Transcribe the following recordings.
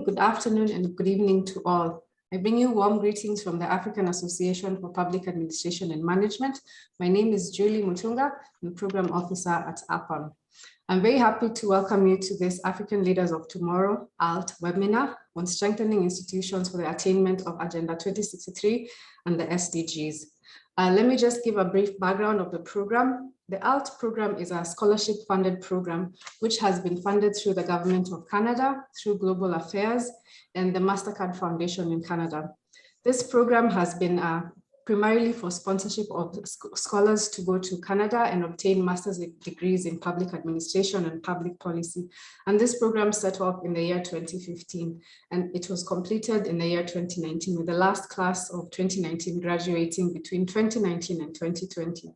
good afternoon, and good evening to all. I bring you warm greetings from the African Association for Public Administration and Management. My name is Julie Mutunga, I'm Program Officer at Apam. I'm very happy to welcome you to this African Leaders of Tomorrow ALT webinar on strengthening institutions for the attainment of Agenda 2063 and the SDGs. Let me just give a brief background of the program. The ALT program is a scholarship-funded program which has been funded through the Government of Canada, through Global Affairs, and the MasterCard Foundation in Canada. This program has been primarily for sponsorship of scholars to go to Canada and obtain master's degrees in public administration and public policy. And this program set off in the year 2015, and it was completed in the year 2019, with the last class of 2019 graduating between 2019 and 2020.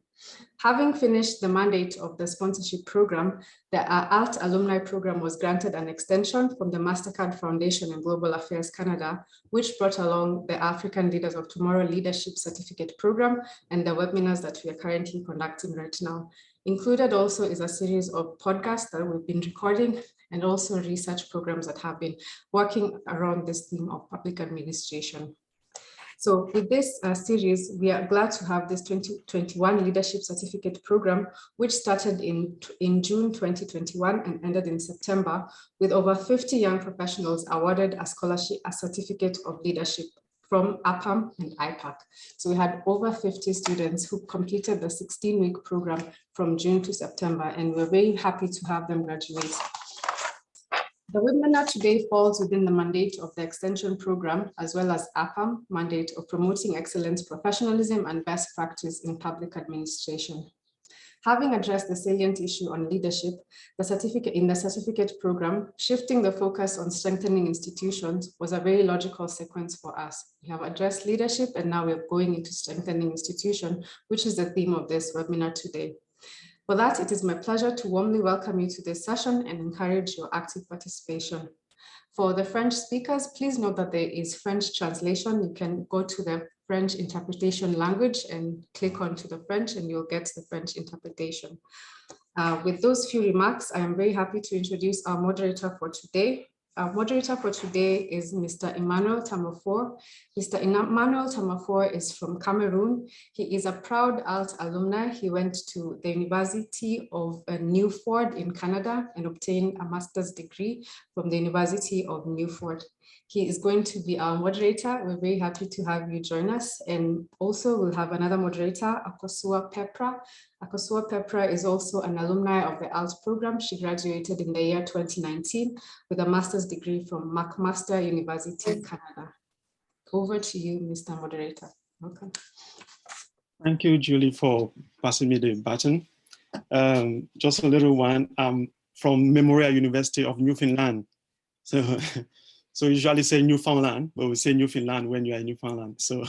Having finished the mandate of the sponsorship program, the ALT alumni program was granted an extension from the MasterCard Foundation and Global Affairs Canada, which brought along the African Leaders of Tomorrow Leadership Certificate Program and the webinars that we are currently conducting right now. Included also is a series of podcasts that we've been recording, and also research programs that have been working around this theme of public administration. So with this series, we are glad to have this 2021 Leadership Certificate Program, which started in June 2021 and ended in September, with over 50 young professionals awarded a scholarship, a certificate of leadership from Apam and IPAC. So we had over 50 students who completed the 16-week program from June to September, and we're very happy to have them graduate. The webinar today falls within the mandate of the extension program, as well as Apam mandate of promoting excellence, professionalism, and best practice in public administration. Having addressed the salient issue on leadership, the certificate program, shifting the focus on strengthening institutions was a very logical sequence for us. We have addressed leadership, and now we're going into strengthening institution, which is the theme of this webinar today. For that, it is my pleasure to warmly welcome you to this session and encourage your active participation. For the French speakers, please note that there is French translation. You can go to the French interpretation language and click onto the French, and you'll get the French interpretation. With those few remarks, I am very happy to introduce our moderator for today. Our moderator for today is Mr. Emmanuel Tamofor. Mr. Emmanuel Tamofor is from Cameroon. He is a proud ALT alumni. He went to the University of Newford in Canada and obtained a master's degree from the University of Newford. He is going to be our moderator. We're very happy to have you join us. And also we'll have another moderator, Akosua Pepra. Akosua Pepra is also an alumni of the ALT program. She graduated in the year 2019 with a master's degree from McMaster University, Canada. Over to you, Mr. Moderator. Welcome. Thank you, Julie, for passing me the baton. Just a little one. I'm from Memorial University of Newfoundland. So usually say Newfoundland, but we say Newfoundland when you are in Newfoundland. So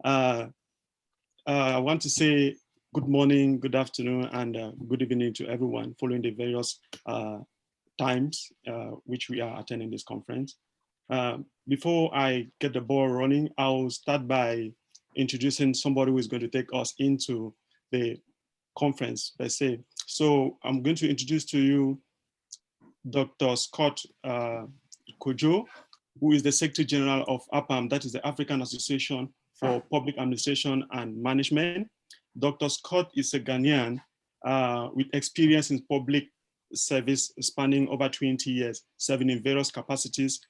I want to say good morning, good afternoon, and good evening to everyone following the various times which we are attending this conference. Before I get the ball running, I'll start by introducing somebody who is going to take us into the conference per se. So I'm going to introduce to you Dr. Scott Kojo, who is the Secretary General of Apam, that is the African Association for Public Administration and Management. Dr. Scott is a Ghanaian with experience in public service spanning over 20 years, serving in various capacities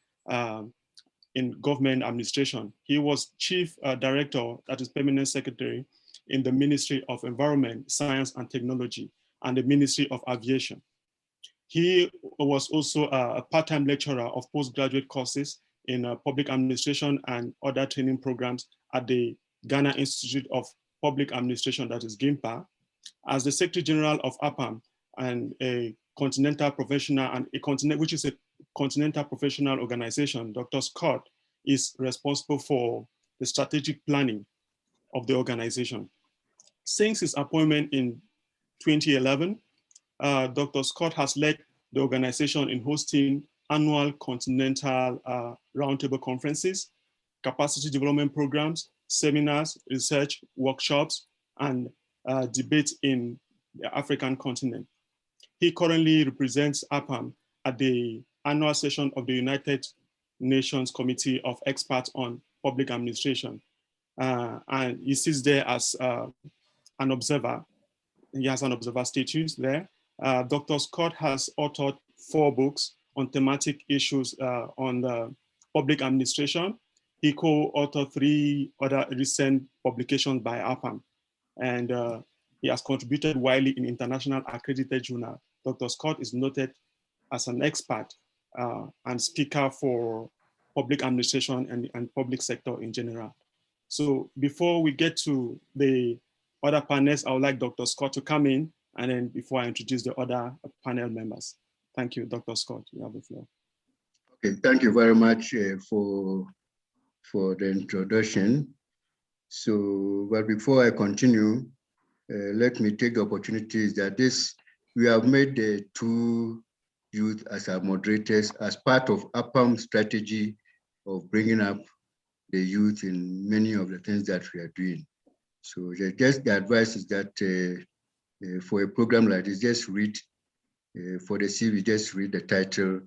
in government administration. He was Chief Director, that is Permanent Secretary, in the Ministry of Environment, Science and Technology, and the Ministry of Aviation. He was also a part-time lecturer of postgraduate courses in public administration and other training programs at the Ghana Institute of Public Administration, that is GIMPA. As the Secretary General of Apam and a continental professional which is a continental professional organization, Dr. Scott is responsible for the strategic planning of the organization. Since his appointment in 2011, Dr. Scott has led the organization in hosting annual continental roundtable conferences, capacity development programs, seminars, research, workshops, and debates in the African continent. He currently represents Apam at the annual session of the United Nations Committee of Experts on Public Administration. And he sits there as an observer. He has an observer status there. Dr. Scott has authored 4 books on thematic issues on public administration. He co-authored 3 other recent publications by Apam, and he has contributed widely in international accredited journals. Dr. Scott is noted as an expert and speaker for public administration and public sector in general. So before we get to the other panels, I would like Dr. Scott to come in, and then before I introduce the other panel members. Thank you, Dr. Scott, you have the floor. Okay, thank you very much for the introduction. So, but before I continue, let me take the opportunities that we have made the 2 youth as our moderators as part of Apam's strategy of bringing up the youth in many of the things that we are doing. So just the advice is that for a program like this, just read, for the CV, just read the title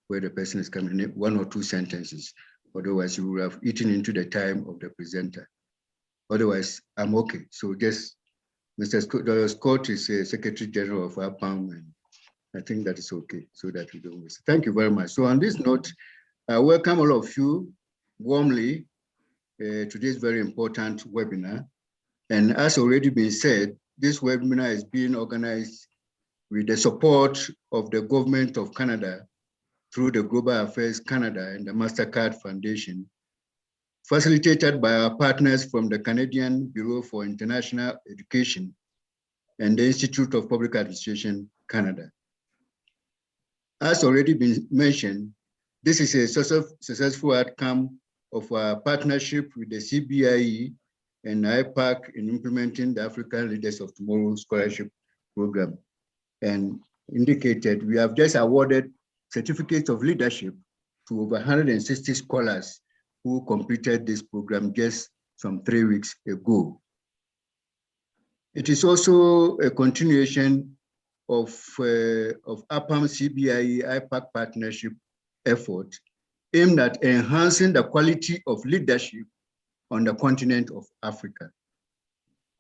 where the person is coming in, 1 or 2 sentences. Otherwise, you will have eaten into the time of the presenter. Otherwise, I'm okay. So just, Dr. Scott is a Secretary General of Apam, and I think that is okay, so that we don't miss. Thank you very much. So on this note, I welcome all of you warmly to this very important webinar. And as already been said, this webinar is being organized with the support of the Government of Canada through the Global Affairs Canada and the MasterCard Foundation, facilitated by our partners from the Canadian Bureau for International Education and the Institute of Public Administration, Canada. As already been mentioned, this is a successful outcome of our partnership with the CBIE and IPAC in implementing the African Leaders of Tomorrow Scholarship Program. And indicated, we have just awarded certificates of leadership to over 160 scholars who completed this program just some 3 weeks ago. It is also a continuation of Apam CBIE IPAC partnership effort aimed at enhancing the quality of leadership on the continent of Africa.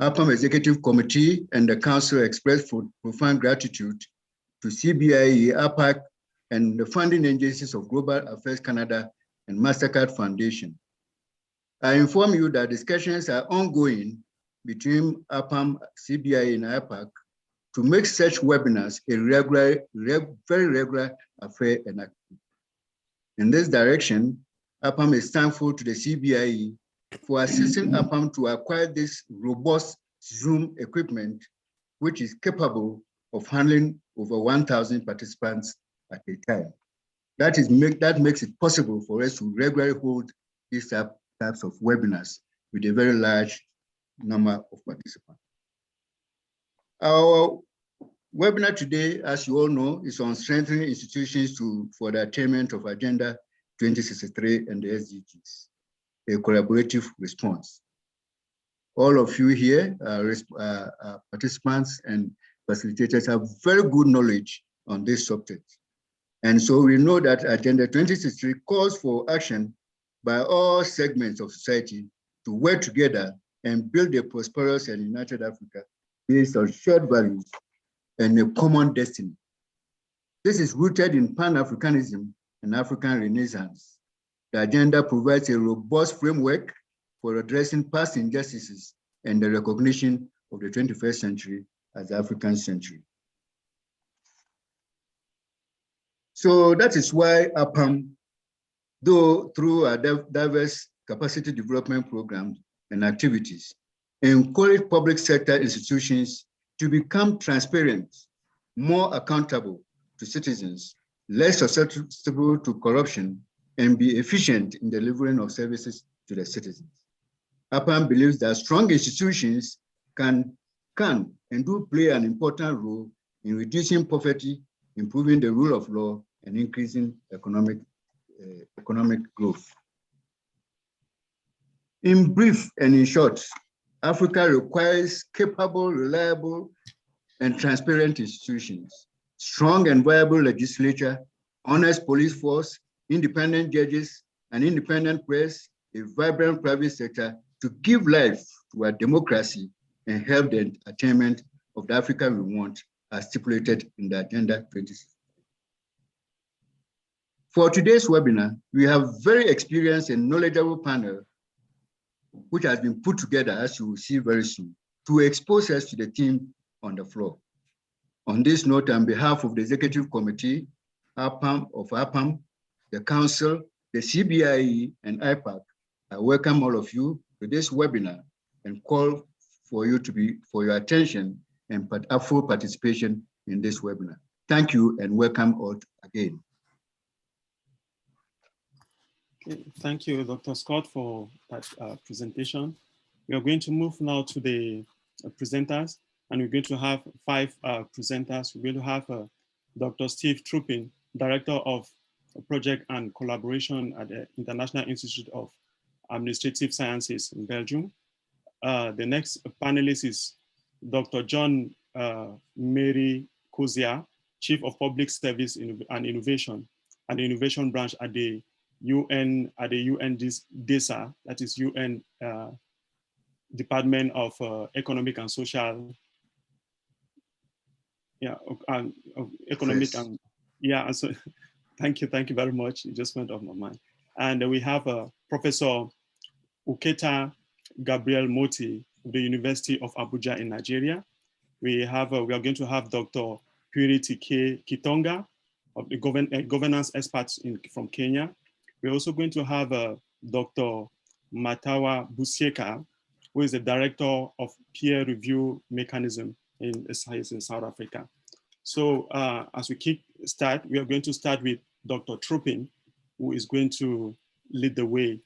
Apam Executive Committee and the Council expressed profound gratitude to CBIE, IPAC, and the funding agencies of Global Affairs Canada and MasterCard Foundation. I inform you that discussions are ongoing between Apam, CBIE, and IPAC to make such webinars a very regular affair and activity. In this direction, Apam is thankful to the CBIE for assisting Apam to acquire this robust Zoom equipment, which is capable of handling over 1,000 participants at a time. That makes it possible for us to regularly hold these types of webinars with a very large number of participants. Our webinar today, as you all know, is on strengthening institutions for the attainment of Agenda 2063 and the SDGs, a collaborative response. All of you here, participants and facilitators, have very good knowledge on this subject. And so we know that Agenda 2063 calls for action by all segments of society to work together and build a prosperous and united Africa based on shared values and a common destiny. This is rooted in Pan-Africanism and African Renaissance. The agenda provides a robust framework for addressing past injustices and the recognition of the 21st century as the African century. So that is why Apam, though through our diverse capacity development programs and activities, encourage public sector institutions to become transparent, more accountable to citizens, less susceptible to corruption, and be efficient in delivering of services to the citizens. Apam believes that strong institutions can and do play an important role in reducing poverty, improving the rule of law, and increasing economic growth. In brief and in short, Africa requires capable, reliable, and transparent institutions, strong and viable legislature, honest police force, independent judges, an independent press, a vibrant private sector to give life to our democracy and help the attainment of the Africa we want, as stipulated in the Agenda 2060. For today's webinar, we have very experienced and knowledgeable panel, which has been put together, as you will see very soon, to expose us to the team on the floor. On this note, on behalf of the Executive Committee, Apam, the Council, the CBIE, and IPAC, I welcome all of you to this webinar and call for you for your attention and full participation in this webinar. Thank you and welcome all again. Okay, thank you, Dr. Scott, for that presentation. We are going to move now to the presenters, and we're going to have 5 presenters. We're going to have Dr. Steve Troupin, Director of Project and Collaboration at the International Institute of Administrative Sciences in Belgium. The next panelist is Dr. John Mary Kozia, Chief of Public Service and Innovation at the Innovation Branch at the UN DESA, that is UN Department of Economic and Social, Economic and and so thank you very much. It just went off my mind. And we have Professor Uketa Gabriel Moti of the University of Abuja in Nigeria. We are going to have Dr. Purity K. Kitonga of the governance experts from Kenya. We're also going to have Dr. Matawa Busieka, who is the Director of Peer Review Mechanism in South Africa. So as we start, we are going to start with Dr. Troupin, who is going to lead the way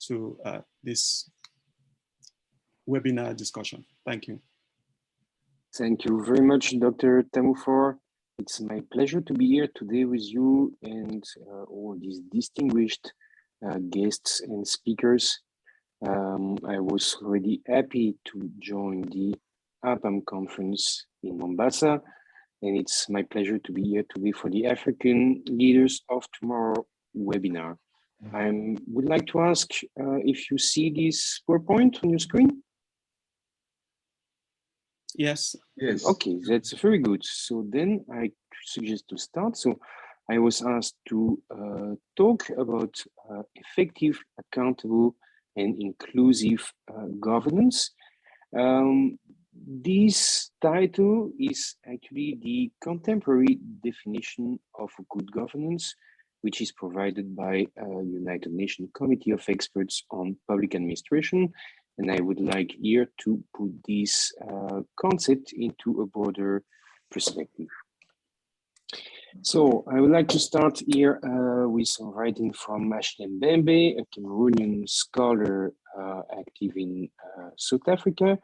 to this webinar discussion. Thank you. Thank you very much, Dr. Tamufor. It's my pleasure to be here today with you and all these distinguished guests and speakers. I was already happy to join the Apam conference in Mombasa, and it's my pleasure to be here today for the African Leaders of Tomorrow webinar. I would like to ask if you see this PowerPoint on your screen? Yes. Yes. Okay, that's very good. So then I suggest to start. So I was asked to talk about effective, accountable, and inclusive governance. This title is actually the contemporary definition of good governance, which is provided by a United Nations Committee of Experts on Public Administration. And I would like here to put this concept into a broader perspective. So I would like to start here with some writing from Ashley Mbembe, a Cameroonian scholar active in South Africa.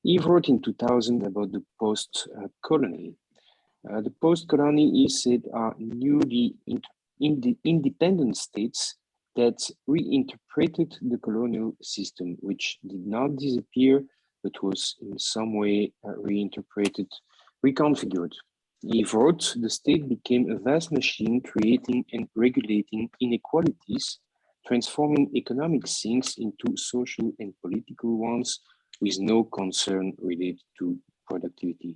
He wrote in 2000 about the post-colony. The post-colony, he said, are newly independent states that reinterpreted the colonial system, which did not disappear, but was in some way reinterpreted, reconfigured. He wrote, the state became a vast machine creating and regulating inequalities, transforming economic things into social and political ones with no concern related to productivity.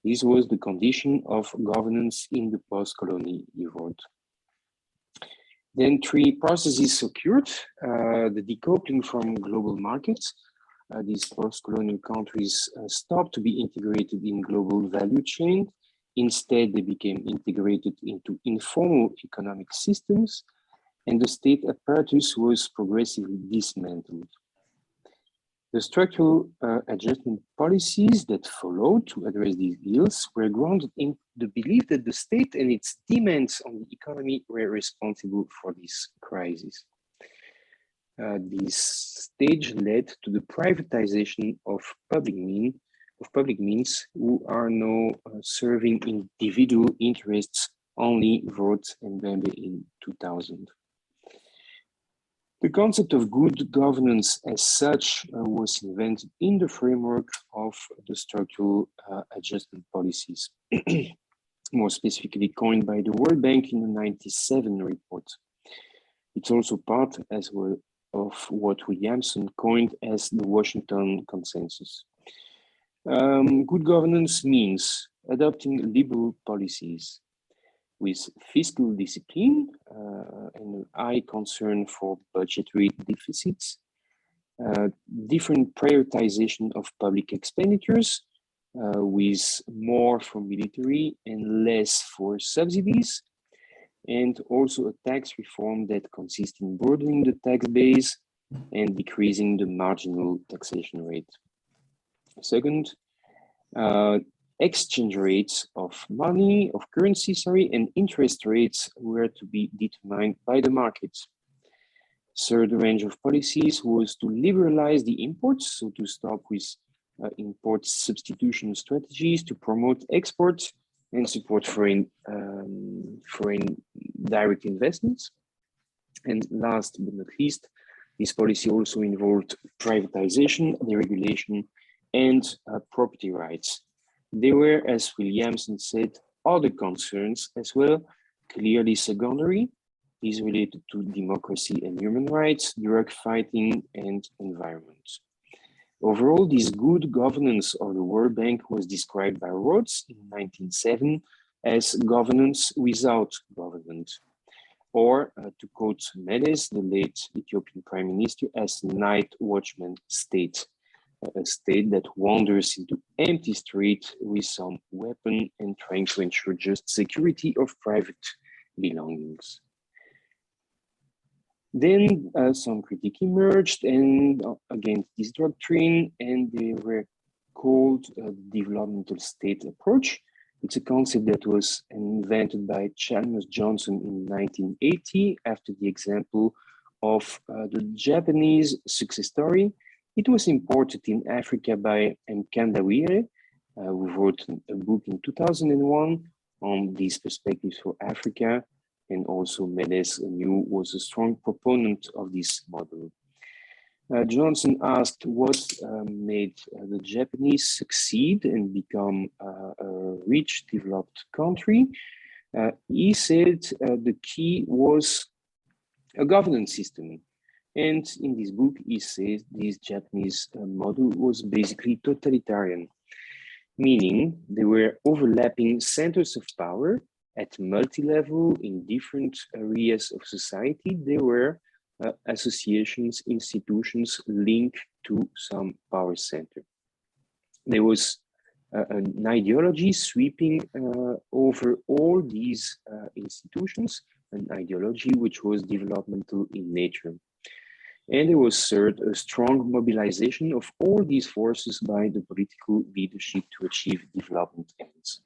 This was the condition of governance in the post-colony, he wrote. Then 3 processes occurred, the decoupling from global markets. These post-colonial countries stopped to be integrated in global value chain. Instead, they became integrated into informal economic systems, and the state apparatus was progressively dismantled. The structural adjustment policies that followed to address these ills were grounded in the belief that the state and its demands on the economy were responsible for this crisis. This stage led to the privatization of public means who are now serving individual interests only, wrote Mbembe in 2000. The concept of good governance as such was invented in the framework of the structural adjustment policies, more specifically coined by the World Bank in the 1997 report. It's also part as well of what Williamson coined as the Washington Consensus. Good governance means adopting liberal policies with fiscal discipline and high concern for budgetary deficits, different prioritization of public expenditures with more for military and less for subsidies, and also a tax reform that consists in broadening the tax base and decreasing the marginal taxation rate. Second, exchange rates of money, of currency, and interest rates were to be determined by the markets. Third range of policies was to liberalize the imports, so to stop with import substitution strategies to promote exports and support foreign direct investments. And last but not least, this policy also involved privatization, deregulation, and property rights. There were, as Williamson said, other concerns as well, clearly secondary. These related to democracy and human rights, drug fighting, and environment. Overall, this good governance of the World Bank was described by Rhodes in 1907 as governance without government, or to quote Meles, the late Ethiopian Prime Minister, as night watchman state, a state that wanders into empty street with some weapon and trying to ensure just security of private belongings. Then some critique emerged and against this doctrine, and they were called a developmental state approach. It's a concept that was invented by Chalmers Johnson in 1980 after the example of the Japanese success story. It was imported in Africa by Mkandawire, who wrote a book in 2001 on these perspectives for Africa. And also Meles knew was a strong proponent of this model. Johnson asked what made the Japanese succeed and become a rich, developed country. He said the key was a governance system. And in this book, he says this Japanese model was basically totalitarian, meaning there were overlapping centers of power at multi-level in different areas of society. There were associations, institutions linked to some power center. There was an ideology sweeping over all these institutions, an ideology which was developmental in nature. And there was third, a strong mobilization of all these forces by the political leadership to achieve development ends.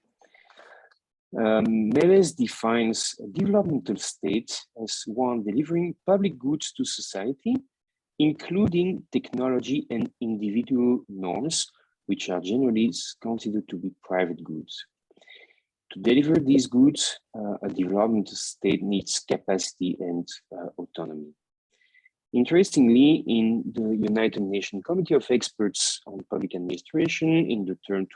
Meles defines a developmental state as one delivering public goods to society, including technology and individual norms, which are generally considered to be private goods. To deliver these goods, a developmental state needs capacity and autonomy. Interestingly, in the United Nations Committee of Experts on Public Administration in the term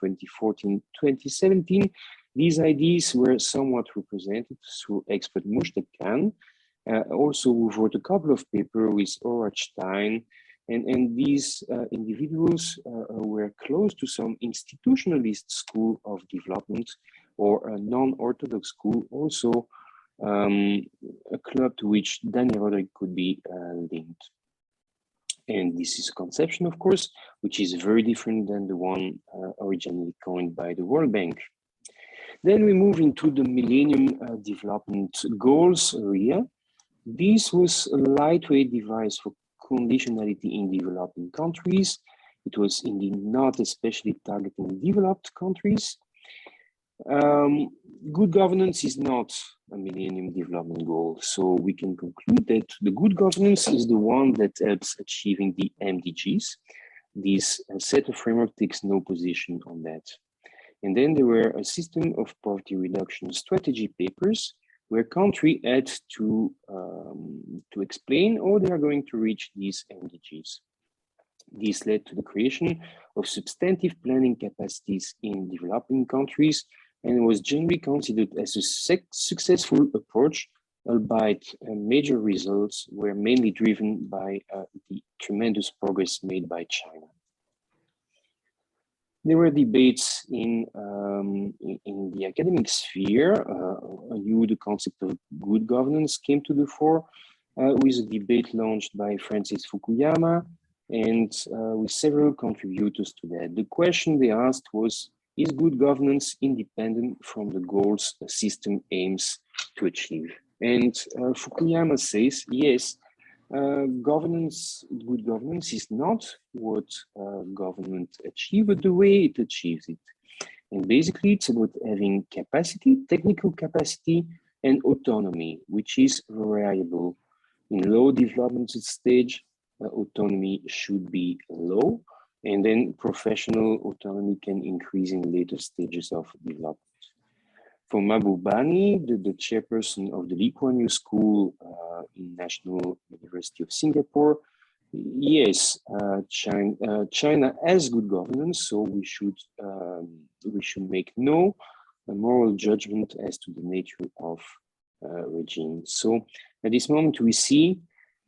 2014-2017, these ideas were somewhat represented through expert Mushtaq Khan, also who wrote a couple of papers with Ora Stein, and these individuals were close to some institutionalist school of development or a non-orthodox school, also a club to which Daniel Roderick could be linked. And this is a conception, of course, which is very different than the one originally coined by the World Bank. Then we move into the Millennium Development Goals area. This was a lightweight device for conditionality in developing countries. It was indeed not especially targeting developed countries. Good governance is not a Millennium Development Goal, so we can conclude that the good governance is the one that helps achieving the MDGs. This set of framework takes no position on that. And then there were a system of poverty reduction strategy papers where countries had to explain how they are going to reach these MDGs. This led to the creation of substantive planning capacities in developing countries and was generally considered as a successful approach albeit major results were mainly driven by the tremendous progress made by China. There were debates in the academic sphere. The concept of good governance came to the fore with a debate launched by Francis Fukuyama and with several contributors to that. The question they asked was, is good governance independent from the goals a system aims to achieve? And Fukuyama says, yes, good governance is not what government achieves, but the way it achieves it. And basically, it's about having capacity, technical capacity, and autonomy, which is variable. In low development stage, autonomy should be low, and then professional autonomy can increase in later stages of development. For Mahbubani, the chairperson of the Lee Kuan Yew School in National University of Singapore, yes, China has good governance, so we should make no moral judgment as to the nature of regime. So at this moment, we see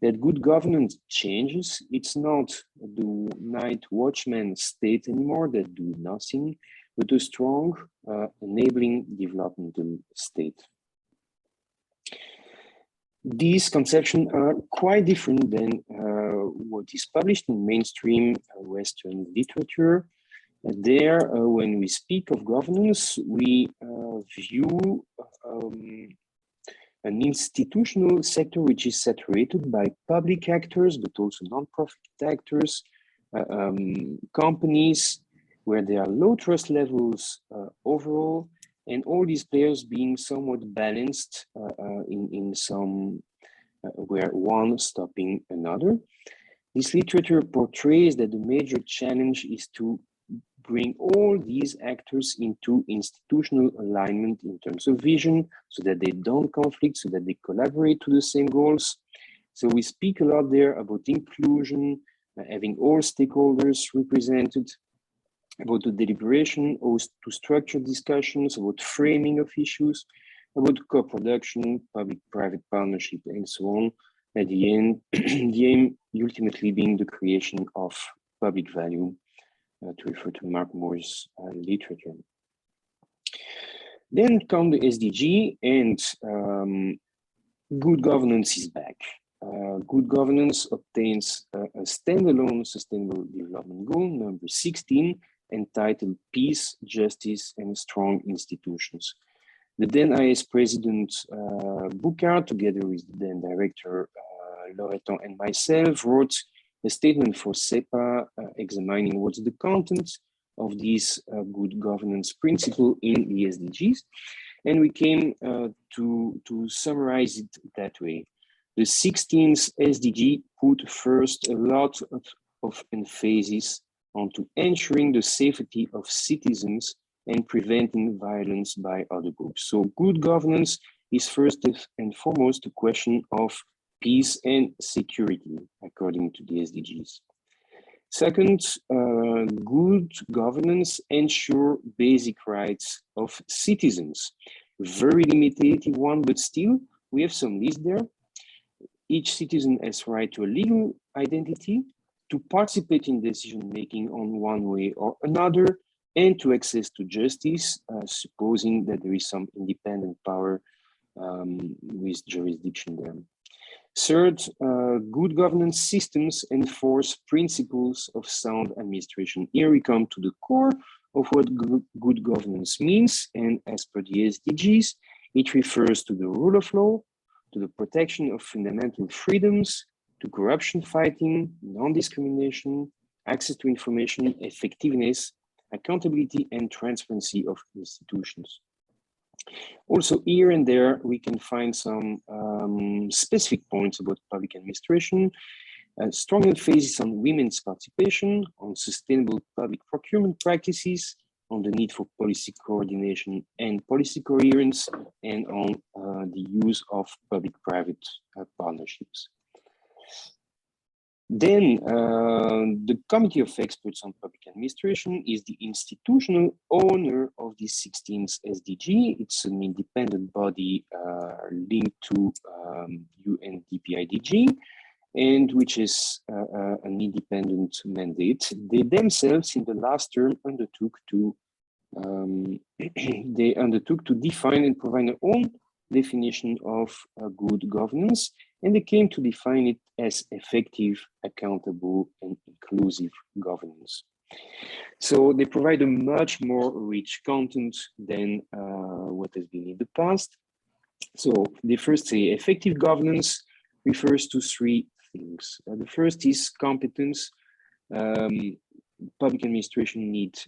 that good governance changes. It's not the night watchman state anymore that do nothing, but a strong enabling developmental state. These conceptions are quite different than what is published in mainstream Western literature. There, when we speak of governance, we view an institutional sector which is saturated by public actors, but also non-profit actors, companies, where there are low trust levels overall, and all these players being somewhat balanced in some, where one stopping another. This literature portrays that the major challenge is to bring all these actors into institutional alignment in terms of vision, so that they don't conflict, so that they collaborate to the same goals. So we speak a lot there about inclusion, having all stakeholders represented, about the deliberation, or to structure discussions, about framing of issues, about co-production, public-private partnership, and so on. At the end, the aim ultimately being the creation of public value, to refer to Mark Moore's literature. Then come the SDG, and good governance is back. Good governance obtains a standalone sustainable development goal, number 16, entitled Peace, Justice, and Strong Institutions. The then IS President Boucard, together with the then Director Loreton and myself, wrote a statement for CEPA examining what's the content of these good governance principle in the SDGs. And we came to summarize it that way. The 16th SDG put first a lot of emphasis onto ensuring the safety of citizens and preventing violence by other groups. So good governance is first and foremost a question of peace and security, according to the SDGs. Second, good governance ensure basic rights of citizens. Very limited one, but still we have some list there. Each citizen has right to a legal identity, to participate in decision-making on one way or another, and to access to justice, supposing that there is some independent power with jurisdiction there. Third, good governance systems enforce principles of sound administration. Here we come to the core of what good governance means, and as per the SDGs, it refers to the rule of law, to the protection of fundamental freedoms, to corruption fighting, non-discrimination, access to information, effectiveness, accountability, and transparency of institutions. Also, here and there, we can find some specific points about public administration, strong emphasis on women's participation, on sustainable public procurement practices, on the need for policy coordination and policy coherence, and on the use of public-private partnerships. Then the Committee of Experts on Public administration is the institutional owner of the 16th SDG. It's an independent body linked to UNDP-IDG, and which is an independent mandate. They themselves, in the last term, undertook to define and provide their own definition of good governance, and they came to define it as effective, accountable, and inclusive governance. So they provide a much more rich content than what has been in the past. So they first say effective governance refers to three things. The first is competence. Public administration needs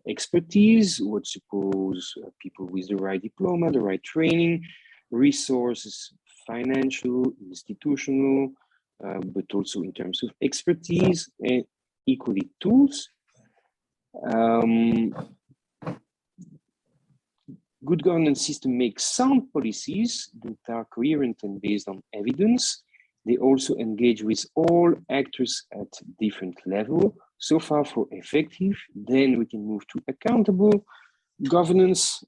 expertise, what suppose people with the right diploma, the right training, resources, financial, institutional, but also in terms of expertise, and equally tools. Good governance system makes sound policies that are coherent and based on evidence. They also engage with all actors at different levels. So far for effective, then we can move to accountable governance.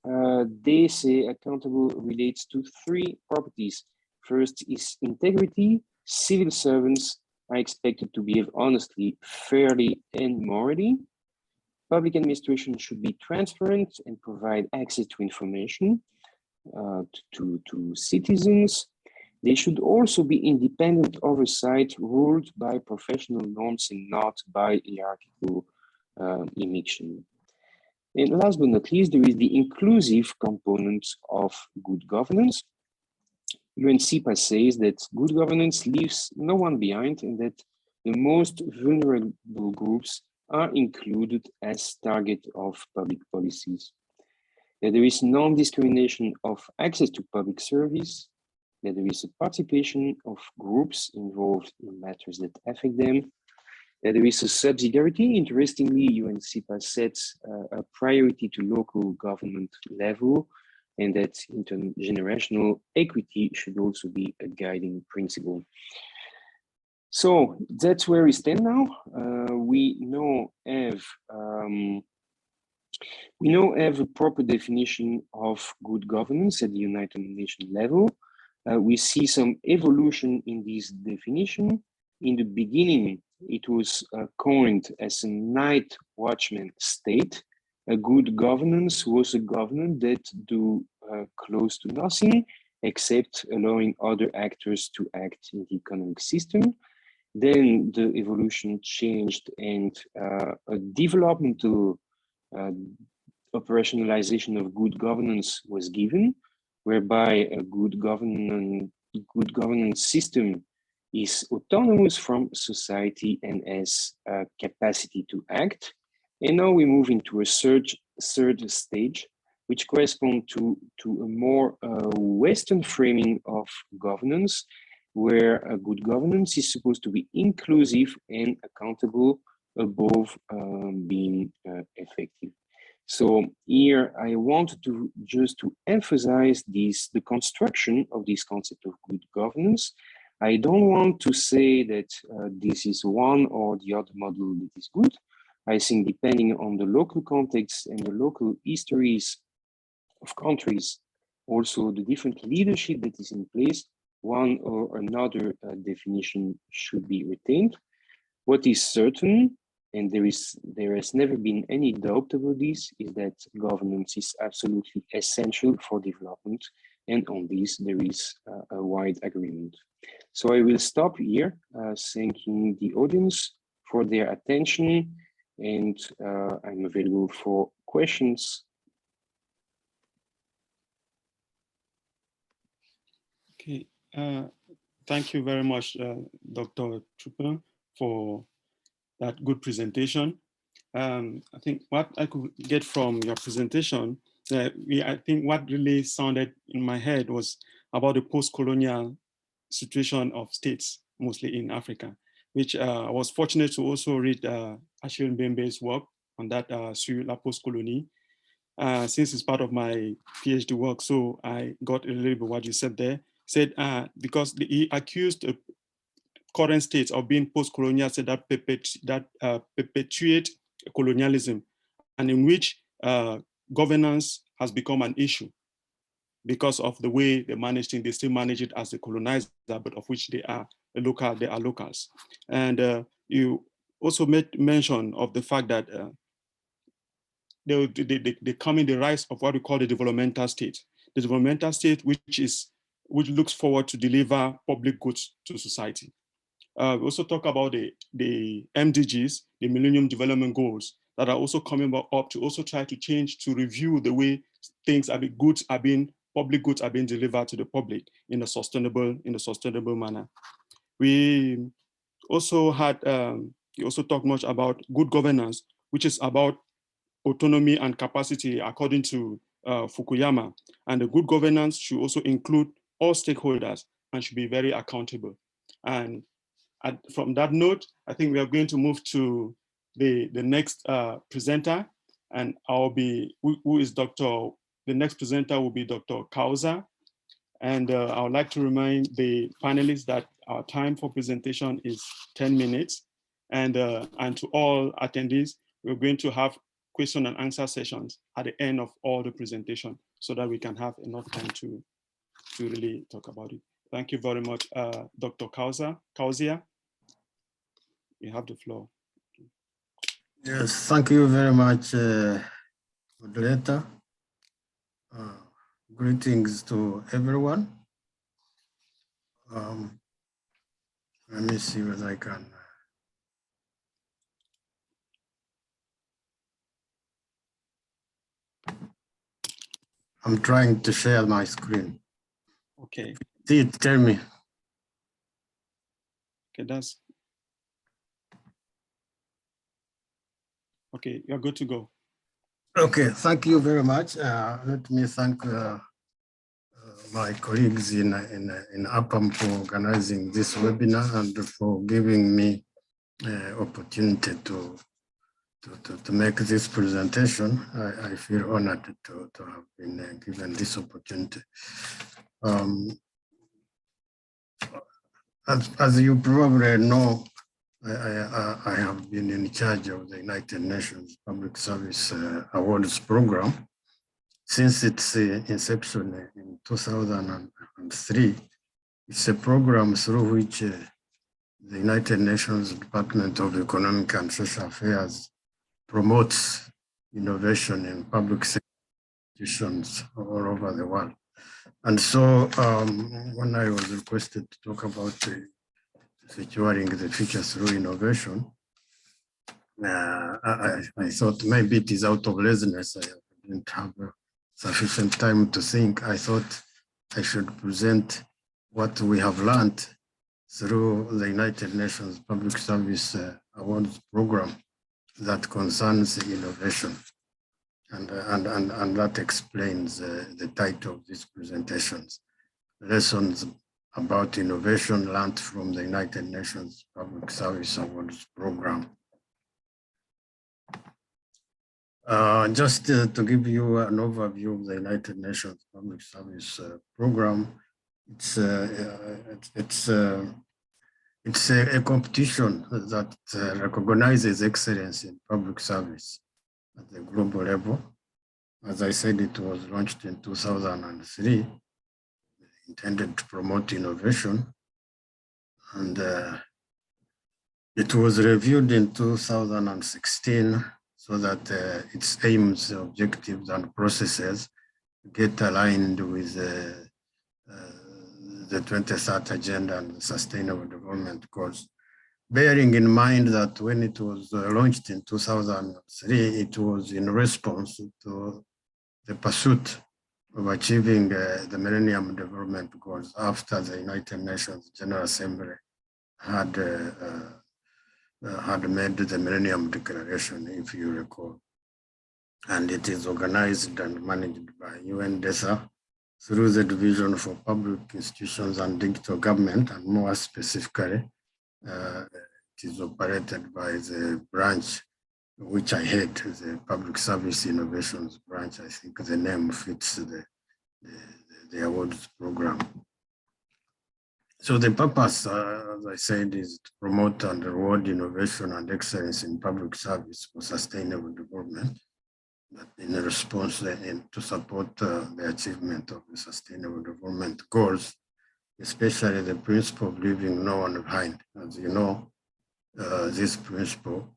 They say accountable relates to three properties. First is integrity. Civil servants are expected to behave honestly, fairly, and morally. Public administration should be transparent and provide access to information to citizens. They should also be independent oversight ruled by professional norms and not by hierarchical immixtion. And last but not least, there is the inclusive component of good governance. UNCPA says that good governance leaves no one behind and that the most vulnerable groups are included as target of public policies. That there is non-discrimination of access to public service, that there is a participation of groups involved in matters that affect them, that there is a subsidiarity. Interestingly, UNCPA sets a priority to local government level, and that intergenerational equity should also be a guiding principle. So that's where we stand now. We now have a proper definition of good governance at the United Nations level. We see some evolution in this definition. In the beginning, it was coined as a night watchman state. A good governance was a government that do close to nothing except allowing other actors to act in the economic system. Then the evolution changed and a developmental operationalization of good governance was given, whereby a good governance system is autonomous from society and has a capacity to act. And now we move into a third stage, which corresponds to a more Western framing of governance, where a good governance is supposed to be inclusive and accountable above being effective. So here I wanted to just to emphasize the construction of this concept of good governance. I don't want to say that this is one or the other model that is good. I think depending on the local context and the local histories of countries, also the different leadership that is in place, one or another definition should be retained. What is certain, and there has never been any doubt about this, is that governance is absolutely essential for development, and on this there is a wide agreement. So I will stop here, thanking the audience for their attention, and I'm available for questions. Okay, thank you very much, Dr. Trooper, for that good presentation. I think what I could get from your presentation, I think what really sounded in my head was about the post-colonial situation of states, mostly in Africa, which I was fortunate to also read Achille Mbembe's work on that sur la post-colonie, since it's part of my PhD work. So I got a little bit what you said there. Said because he accused current states of being post-colonial, said that perpetuate colonialism, and in which governance has become an issue because of the way they manage things. They still manage it as a colonizer, but of which they are locals. And you also made mention of the fact that they come in the rise of what we call the developmental state. The developmental state, which looks forward to deliver public goods to society. We also talk about the MDGs, the Millennium Development Goals, that are also coming up to also try to change, to review the way public goods are being delivered to the public in a sustainable manner. We also had, you also talked much about good governance, which is about autonomy and capacity according to Fukuyama. And the good governance should also include all stakeholders and should be very accountable. And from that note, I think we are going to move to the next presenter, and the next presenter will be Dr. Kauza. And I would like to remind the panelists that our time for presentation is 10 minutes. And to all attendees, we're going to have question and answer sessions at the end of all the presentation so that we can have enough time to really talk about it. Thank you very much, Dr. Kauzia. You have the floor. Yes, thank you very much, moderator. Greetings to everyone. Let me see whether I can. I'm trying to share my screen. Okay. Tell me. Okay, okay, you're good to go. Okay, thank you very much. Let me thank my colleagues in Apam for organizing this webinar and for giving me opportunity to make this presentation. I feel honored to have been given this opportunity. As you probably know, I have been in charge of the United Nations Public Service Awards Program since its inception in 2003. It's a program through which the United Nations Department of Economic and Social Affairs promotes innovation in public institutions all over the world. And so when I was requested to talk about securing the future through innovation, I thought maybe it is out of laziness. I didn't have sufficient time to think. I thought I should present what we have learned through the United Nations Public Service Awards Program that concerns innovation. And that explains the title of these presentations, Lessons about Innovation Learned from the United Nations Public Service Awards Program. Just to give you an overview of the United Nations Public Service Program, it's a competition that recognizes excellence in public service at the global level. As I said, it was launched in 2003, intended to promote innovation. And it was reviewed in 2016 so that its aims, objectives, and processes get aligned with the 2030 Agenda and the Sustainable Development Goals. Bearing in mind that when it was launched in 2003, it was in response to the pursuit of achieving the Millennium Development Goals after the United Nations General Assembly had made the Millennium Declaration, if you recall. And it is organized and managed by UNDESA through the Division for Public Institutions and Digital Government, and more specifically, it is operated by the branch which I head, the Public Service Innovations branch. I think the name fits the awards program. So the purpose, as I said, is to promote and reward innovation and excellence in public service for sustainable development, but in response and to support the achievement of the sustainable development goals, especially the principle of leaving no one behind. As you know, this principle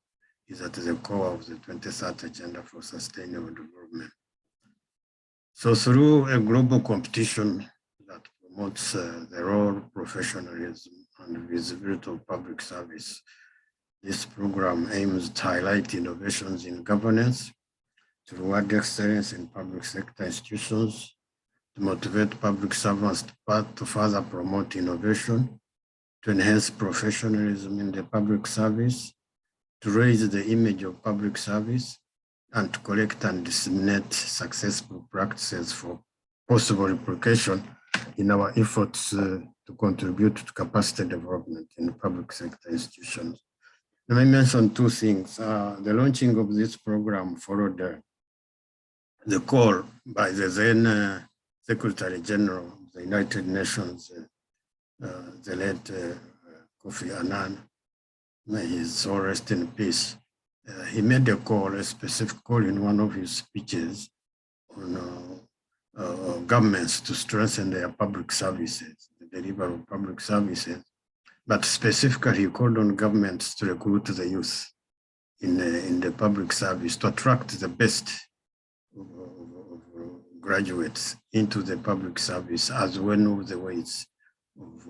is at the core of the 2030 Agenda for Sustainable Development. So through a global competition that promotes the role, professionalism, and visibility of public service, this program aims to highlight innovations in governance, to reward excellence in public sector institutions, to motivate public servants to further promote innovation, to enhance professionalism in the public service, to raise the image of public service, and to collect and disseminate successful practices for possible replication in our efforts to contribute to capacity development in public sector institutions. Let me mention two things. The launching of this program followed the call by the then Secretary General of the United Nations, the late Kofi Annan, may his soul rest in peace. He made a call, a specific call in one of his speeches on governments to strengthen their public services, the delivery of public services. But specifically, he called on governments to recruit the youth in the public service to attract the best of graduates into the public service as one of the ways of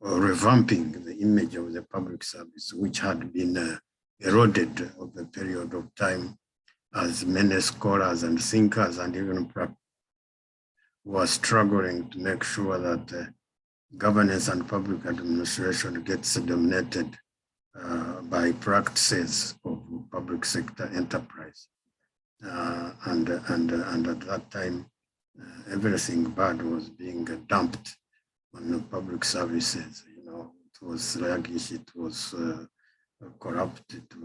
revamping the image of the public service, which had been eroded over a period of time, as many scholars and thinkers and even were struggling to make sure that governance and public administration gets dominated by practices of public sector enterprise. And at that time, everything bad was being dumped on the public services. You know, it was sluggish, it was corrupt, it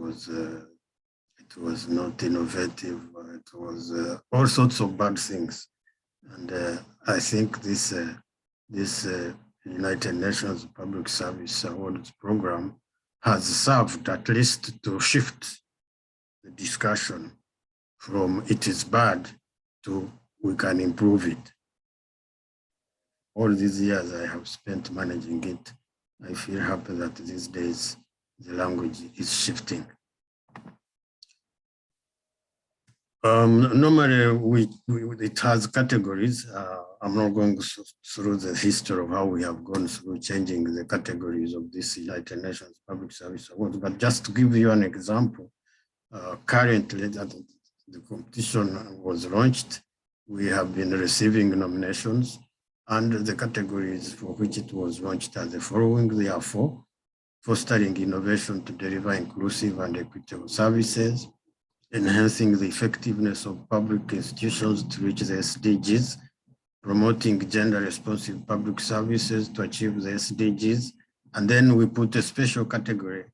was not innovative, it was all sorts of bad things. And I think this United Nations Public Service Awards program has served at least to shift the discussion from it is bad to we can improve it. All these years I have spent managing it, I feel happy that these days the language is shifting. Normally, it has categories. I'm not going through the history of how we have gone through changing the categories of this United Nations Public Service Awards, but just to give you an example, currently that the competition was launched, we have been receiving nominations, and the categories for which it was launched are the following. There are four: fostering innovation to deliver inclusive and equitable services, enhancing the effectiveness of public institutions to reach the SDGs, promoting gender-responsive public services to achieve the SDGs, and then we put a special category,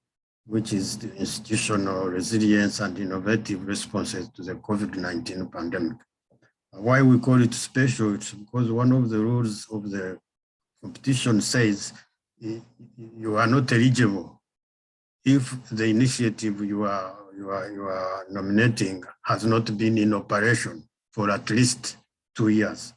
which is the institutional resilience and innovative responses to the COVID-19 pandemic. Why we call it special? It's because one of the rules of the competition says you are not eligible if the initiative you are nominating has not been in operation for at least 2 years.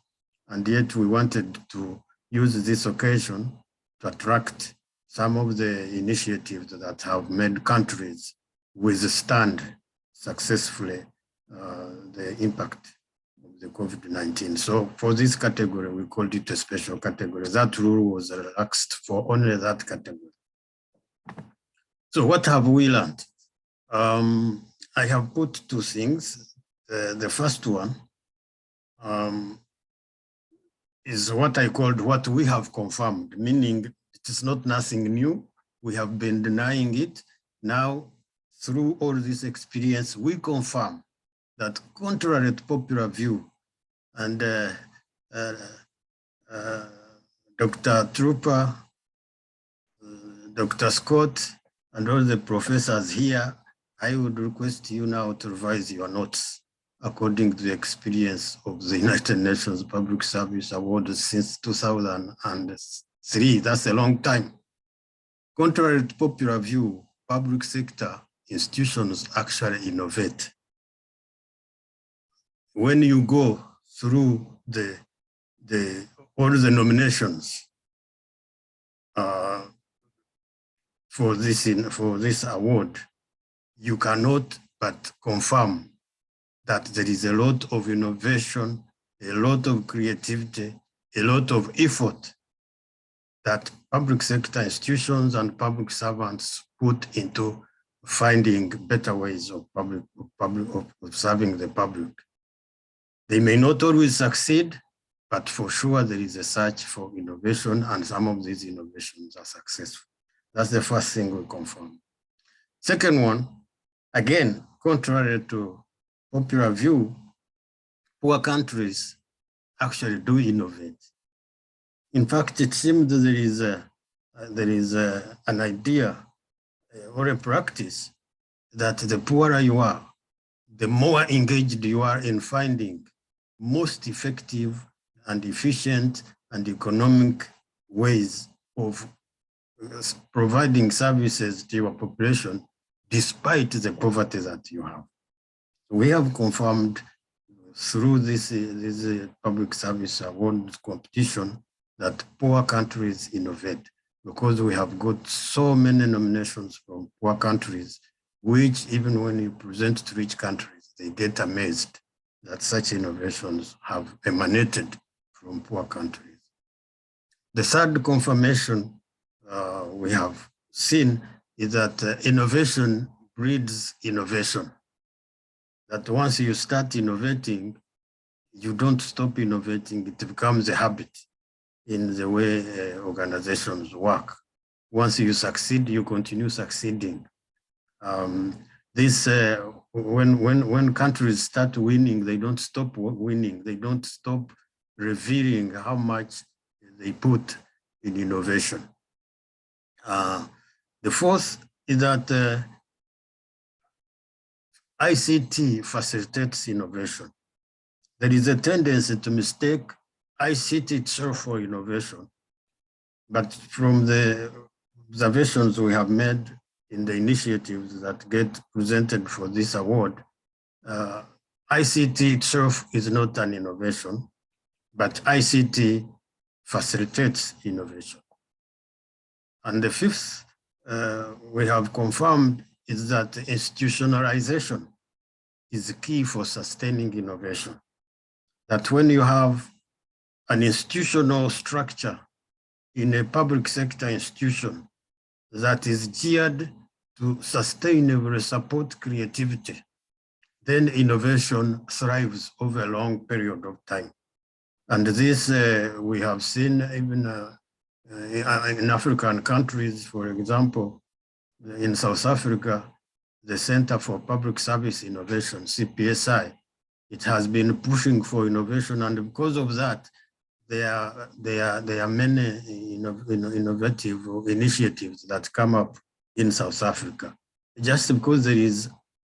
And yet we wanted to use this occasion to attract some of the initiatives that have made countries withstand successfully the impact of the COVID-19. So for this category, we called it a special category. That rule was relaxed for only that category. So what have we learned? I have put two things. The first one is what I called what we have confirmed, meaning it is not nothing new. We have been denying it. Now, through all this experience, we confirm that contrary to popular view, and Dr. Trooper, Dr. Scott, and all the professors here, I would request you now to revise your notes according to the experience of the United Nations Public Service Awards since 3, that's a long time. Contrary to popular view, public sector institutions actually innovate. When you go through all the nominations for this award, you cannot but confirm that there is a lot of innovation, a lot of creativity, a lot of effort that public sector institutions and public servants put into finding better ways of serving the public. They may not always succeed, but for sure there is a search for innovation, and some of these innovations are successful. That's the first thing we confirm. Second one, again, contrary to popular view, poor countries actually do innovate. In fact, it seems that there is an idea or a practice that the poorer you are, the more engaged you are in finding most effective and efficient and economic ways of providing services to your population, despite the poverty that you have. We have confirmed through this public service award competition that poor countries innovate, because we have got so many nominations from poor countries, which even when you present to rich countries, they get amazed that such innovations have emanated from poor countries. The third confirmation we have seen is that innovation breeds innovation. That once you start innovating, you don't stop innovating, it becomes a habit in the way organizations work. Once you succeed, you continue succeeding. When countries start winning, they don't stop winning. They don't stop revealing how much they put in innovation. The fourth is that ICT facilitates innovation. There is a tendency to mistake ICT itself for innovation. But from the observations we have made in the initiatives that get presented for this award, ICT itself is not an innovation, but ICT facilitates innovation. And the fifth we have confirmed is that institutionalization is key for sustaining innovation. That when you have an institutional structure in a public sector institution that is geared to sustainably support creativity, then innovation thrives over a long period of time. And this we have seen even in African countries. For example, in South Africa, the Center for Public Service Innovation, CPSI, it has been pushing for innovation, and because of that, there are many innovative initiatives that come up in South Africa, just because there is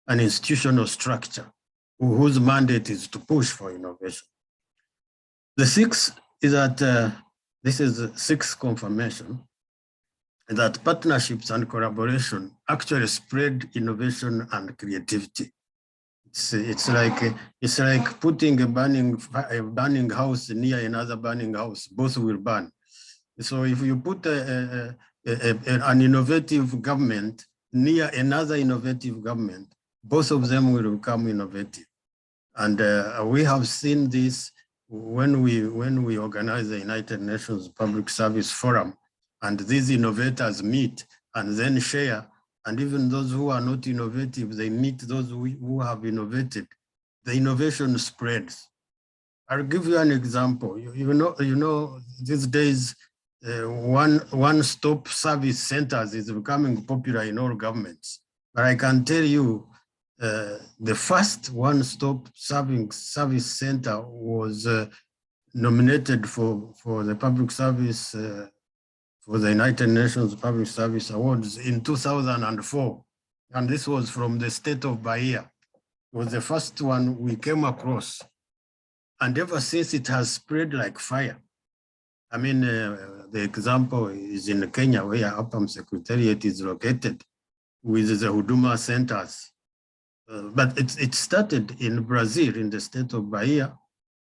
an institutional structure whose mandate is to push for innovation. The sixth is that, this is the sixth confirmation, that partnerships and collaboration actually spread innovation and creativity. It's like putting a burning house near another burning house, both will burn. So if you put an innovative government near another innovative government, both of them will become innovative. And we have seen this when we organize the United Nations Public Service Forum, and these innovators meet and then share. And even those who are not innovative, they meet those who have innovated. The innovation spreads. I'll give you an example. You know, these days, one-stop service centers is becoming popular in all governments. But I can tell you, the first one-stop service center was nominated for the public service for the United Nations Public Service Awards in 2004. And this was from the state of Bahia. It was the first one we came across. And ever since, it has spread like fire. I mean, The example is in Kenya, where Apam Secretariat is located with the Huduma centers. But it started in Brazil, in the state of Bahia.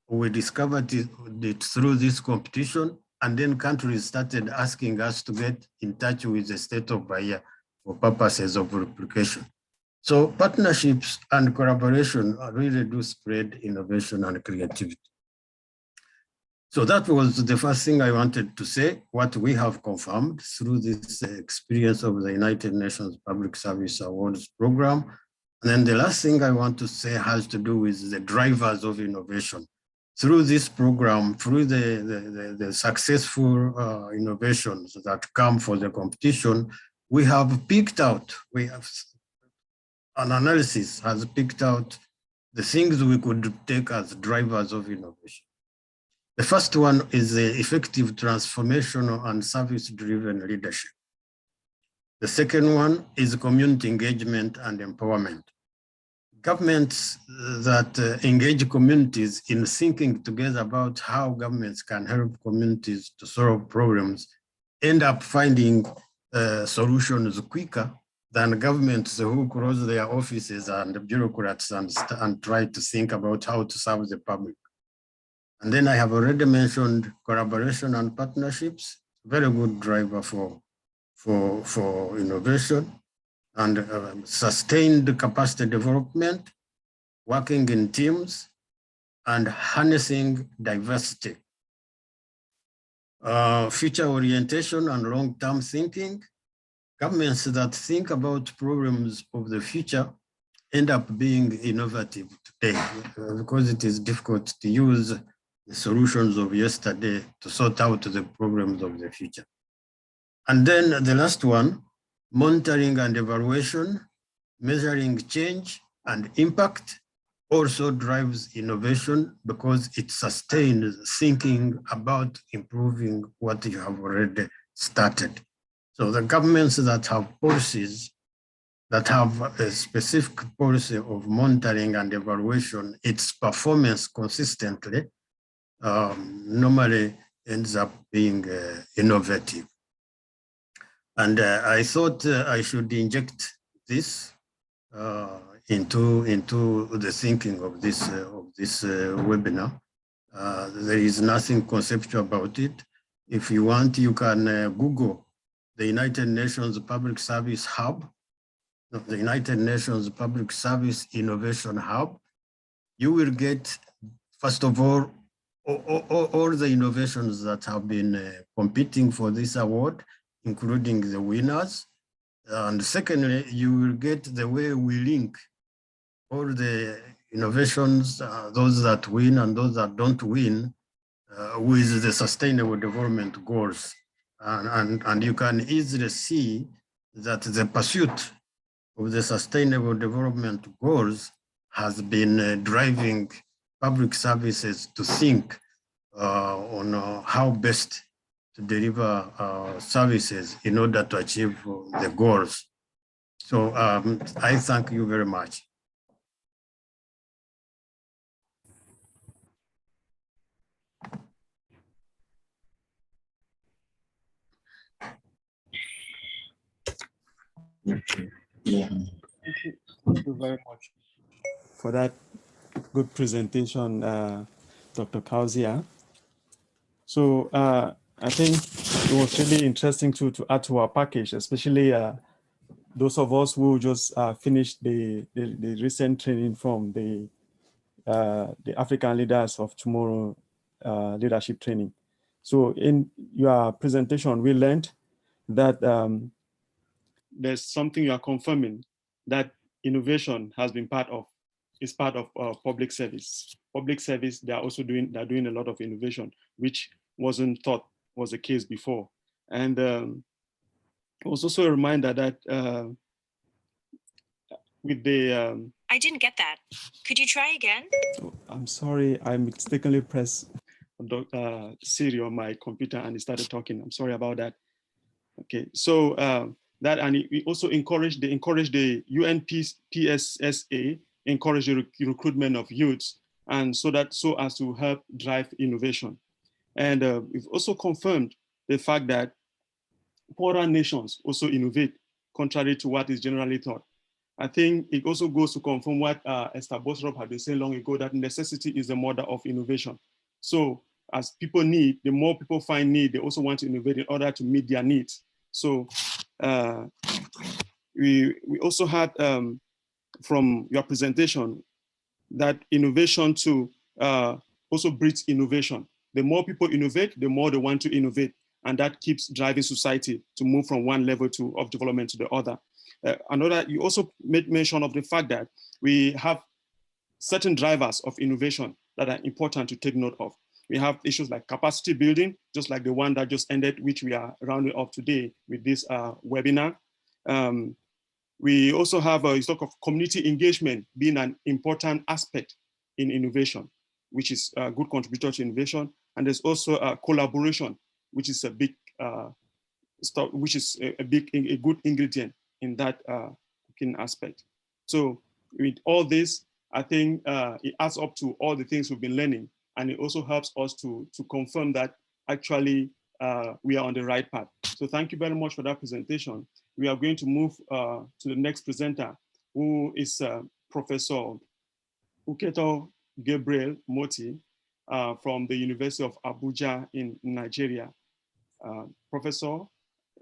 We discovered it through this competition, and then countries started asking us to get in touch with the state of Bahia for purposes of replication. So partnerships and collaboration really do spread innovation and creativity. So that was the first thing I wanted to say, what we have confirmed through this experience of the United Nations Public Service Awards program. And then the last thing I want to say has to do with the drivers of innovation. Through this program, through the successful innovations that come for the competition, we have picked out, an analysis has picked out the things we could take as drivers of innovation. The first one is the effective transformational and service-driven leadership. The second one is community engagement and empowerment. Governments that engage communities in thinking together about how governments can help communities to solve problems end up finding solutions quicker than governments who close their offices and bureaucrats and try to think about how to serve the public. And then I have already mentioned collaboration and partnerships, very good driver for innovation, and sustained capacity development, working in teams, and harnessing diversity. Future orientation and long-term thinking. Governments that think about problems of the future end up being innovative today because it is difficult to use the solutions of yesterday to sort out the problems of the future. And then the last one, monitoring and evaluation, measuring change and impact also drives innovation because it sustains thinking about improving what you have already started. So the governments that have policies that have a specific policy of monitoring and evaluation, its performance consistently normally ends up being innovative. And I thought I should inject this into the thinking of this webinar. There is nothing conceptual about it. If you want, you can Google the United Nations Public Service Hub, the United Nations Public Service Innovation Hub. You will get, first of all the innovations that have been competing for this award, including the winners. And secondly, you will get the way we link all the innovations, those that win and those that don't win, with the Sustainable Development Goals. And you can easily see that the pursuit of the Sustainable Development Goals has been driving public services to think on how best to deliver services in order to achieve the goals. So I thank you very much. Thank you very much for that good presentation, Dr. Kauzia. So I think it was really interesting to add to our package, especially those of us who just finished the recent training from the African Leaders of Tomorrow leadership training. So in your presentation, we learned that there's something you are confirming, that innovation has been is part of public service. Public service, they're doing a lot of innovation, which wasn't thought was the case before. And it was also a reminder that with the... I didn't get that. Could you try again? Oh, I'm sorry, I mistakenly pressed Siri on my computer and it started talking. I'm sorry about that. Okay, so that, and we also encourage the UNPSSA, encourage the recruitment of youths, and so as to help drive innovation. And we've also confirmed the fact that poorer nations also innovate, contrary to what is generally thought. I think it also goes to confirm what Esther Bosrop had been saying long ago, that necessity is the mother of innovation. So as people need, the more people find need, they also want to innovate in order to meet their needs. So we also had from your presentation that innovation to also breeds innovation. The more people innovate, the more they want to innovate. And that keeps driving society to move from one level of development to the other. You also made mention of the fact that we have certain drivers of innovation that are important to take note of. We have issues like capacity building, just like the one that just ended, which we are rounding off today with this webinar. We also have a talk of community engagement being an important aspect in innovation, which is a good contributor to innovation. And there's also a collaboration, which is a big a good ingredient in that cooking aspect. So with all this, I think it adds up to all the things we've been learning, and it also helps us to confirm that actually we are on the right path. So thank you very much for that presentation. We are going to move to the next presenter, who is Professor Uketo Gabriel Moti from the University of Abuja in Nigeria. Professor,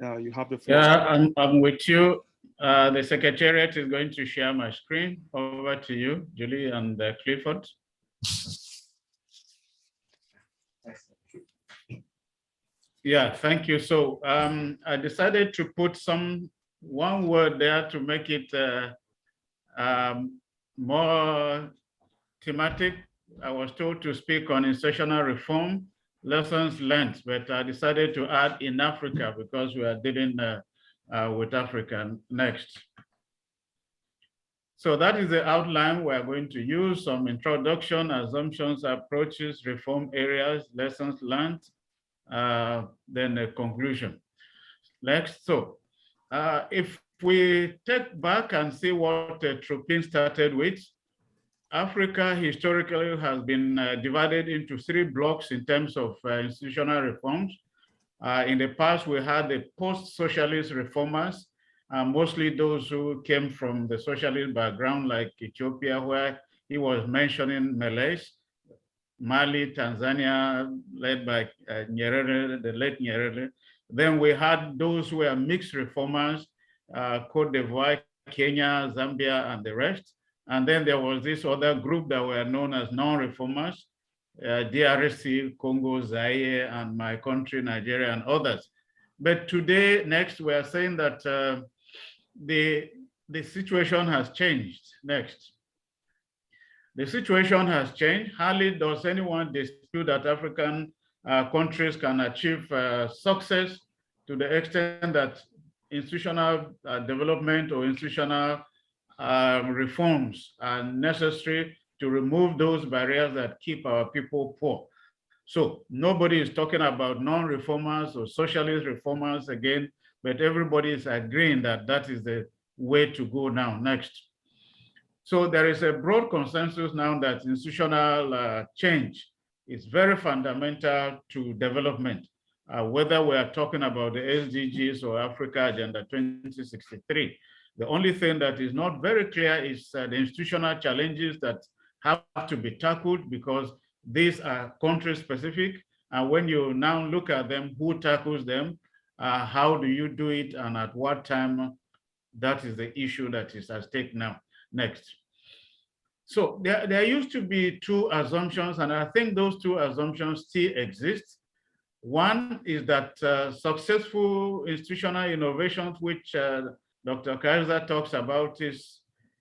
you have the floor. Yeah, I'm with you. The Secretariat is going to share my screen. Over to you, Julie and Clifford. Yeah, thank you. So I decided to put one word there to make it more thematic. I was told to speak on institutional reform, lessons learned, but I decided to add in Africa because we are dealing with Africa next. So that is the outline. We are going to use some introduction, assumptions, approaches, reform areas, lessons learned, then a conclusion. Next, so if we take back and see what Tropin started with, Africa historically has been divided into 3 blocks in terms of institutional reforms. In the past, we had the post-socialist reformers, mostly those who came from the socialist background, like Ethiopia, where he was mentioning Malays, Mali, Tanzania, led by Nyerere, the late Nyerere. Then we had those who were mixed reformers, Cote d'Ivoire, Kenya, Zambia, and the rest. And then there was this other group that were known as non-reformers, DRC, Congo, Zaire, and my country, Nigeria, and others. But today, next, we are saying that the situation has changed. Next. The situation has changed. Hardly does anyone dispute that African countries can achieve success to the extent that institutional development or institutional reforms are necessary to remove those barriers that keep our people poor. So nobody is talking about non-reformers or socialist reformers again, but everybody is agreeing that that is the way to go now. Next. So there is a broad consensus now that institutional change is very fundamental to development, whether we are talking about the SDGs or Africa Agenda 2063. The only thing that is not very clear is the institutional challenges that have to be tackled, because these are country specific. And when you now look at them, who tackles them, how do you do it, and at what time? That is the issue that is at stake now. Next. So there used to be 2 assumptions, and I think those 2 assumptions still exist. One is that successful institutional innovations, which Dr. Kaiser talks about,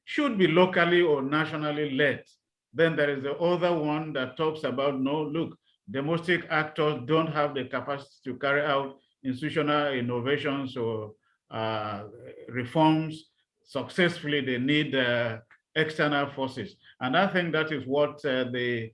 should be locally or nationally led. Then there is the other one that talks about, no, look, domestic actors don't have the capacity to carry out institutional innovations or reforms successfully. They need external forces. And I think that is what the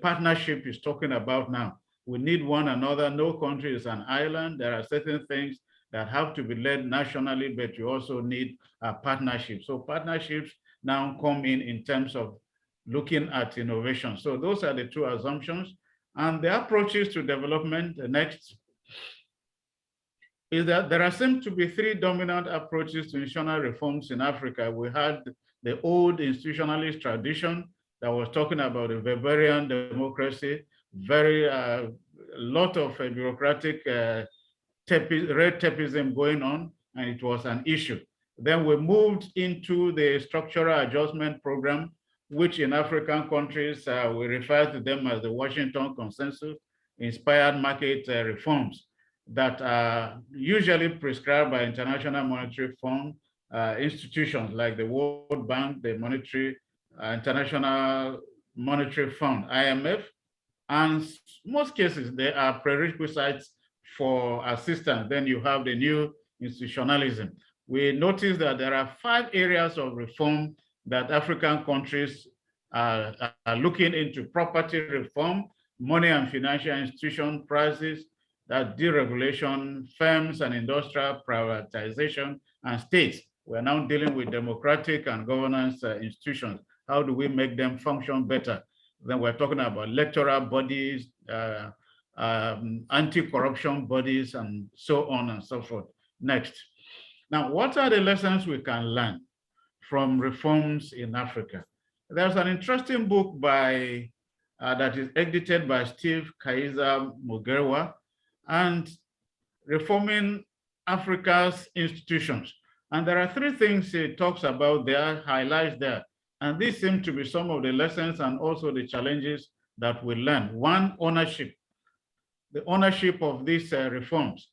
partnership is talking about now. We need one another. No country is an island. There are certain things that have to be led nationally, but you also need a partnership. So partnerships now come in terms of looking at innovation. So those are the 2 assumptions. And the approaches to development, the next, is that there seem to be three dominant approaches to institutional reforms in Africa. We had the old institutionalist tradition that was talking about a Weberian democracy, very lot of bureaucratic red tapeism going on, and it was an issue. Then we moved into the structural adjustment program, which in African countries, we refer to them as the Washington Consensus, inspired market reforms that are usually prescribed by International Monetary Fund institutions like the World Bank, the International Monetary Fund, IMF, and most cases, there are prerequisites for assistance. Then you have the new institutionalism. We notice that there are 5 areas of reform that African countries are looking into: property reform, money and financial institution prices, that deregulation, firms and industrial privatization, and states. We're now dealing with democratic and governance institutions. How do we make them function better? Then we're talking about electoral bodies, anti-corruption bodies, and so on and so forth. Next. Now, what are the lessons we can learn from reforms in Africa? There's an interesting book by that is edited by Steve Kaiser Mugerwa, and Reforming Africa's Institutions. And there are 3 things he talks about there, highlights there. And these seem to be some of the lessons and also the challenges that we learn. 1, ownership. The ownership of these reforms.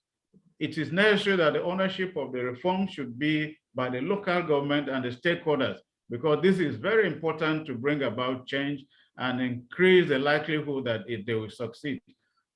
It is necessary that the ownership of the reform should be by the local government and the stakeholders, because this is very important to bring about change and increase the likelihood that they will succeed.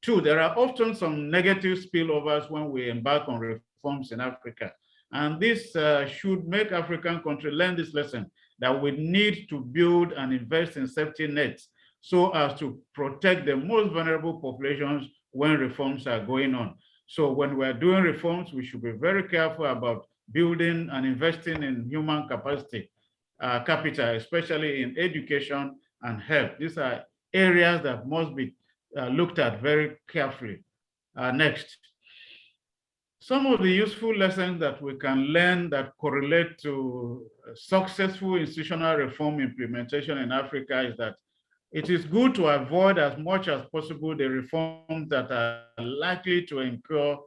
2, there are often some negative spillovers when we embark on reforms in Africa. And this should make African countries learn this lesson, that we need to build and invest in safety nets so as to protect the most vulnerable populations when reforms are going on. So when we're doing reforms, we should be very careful about building and investing in human capacity, capital, especially in education and health. These are areas that must be looked at very carefully. Next. Some of the useful lessons that we can learn that correlate to successful institutional reform implementation in Africa is that it is good to avoid as much as possible the reforms that are likely to incur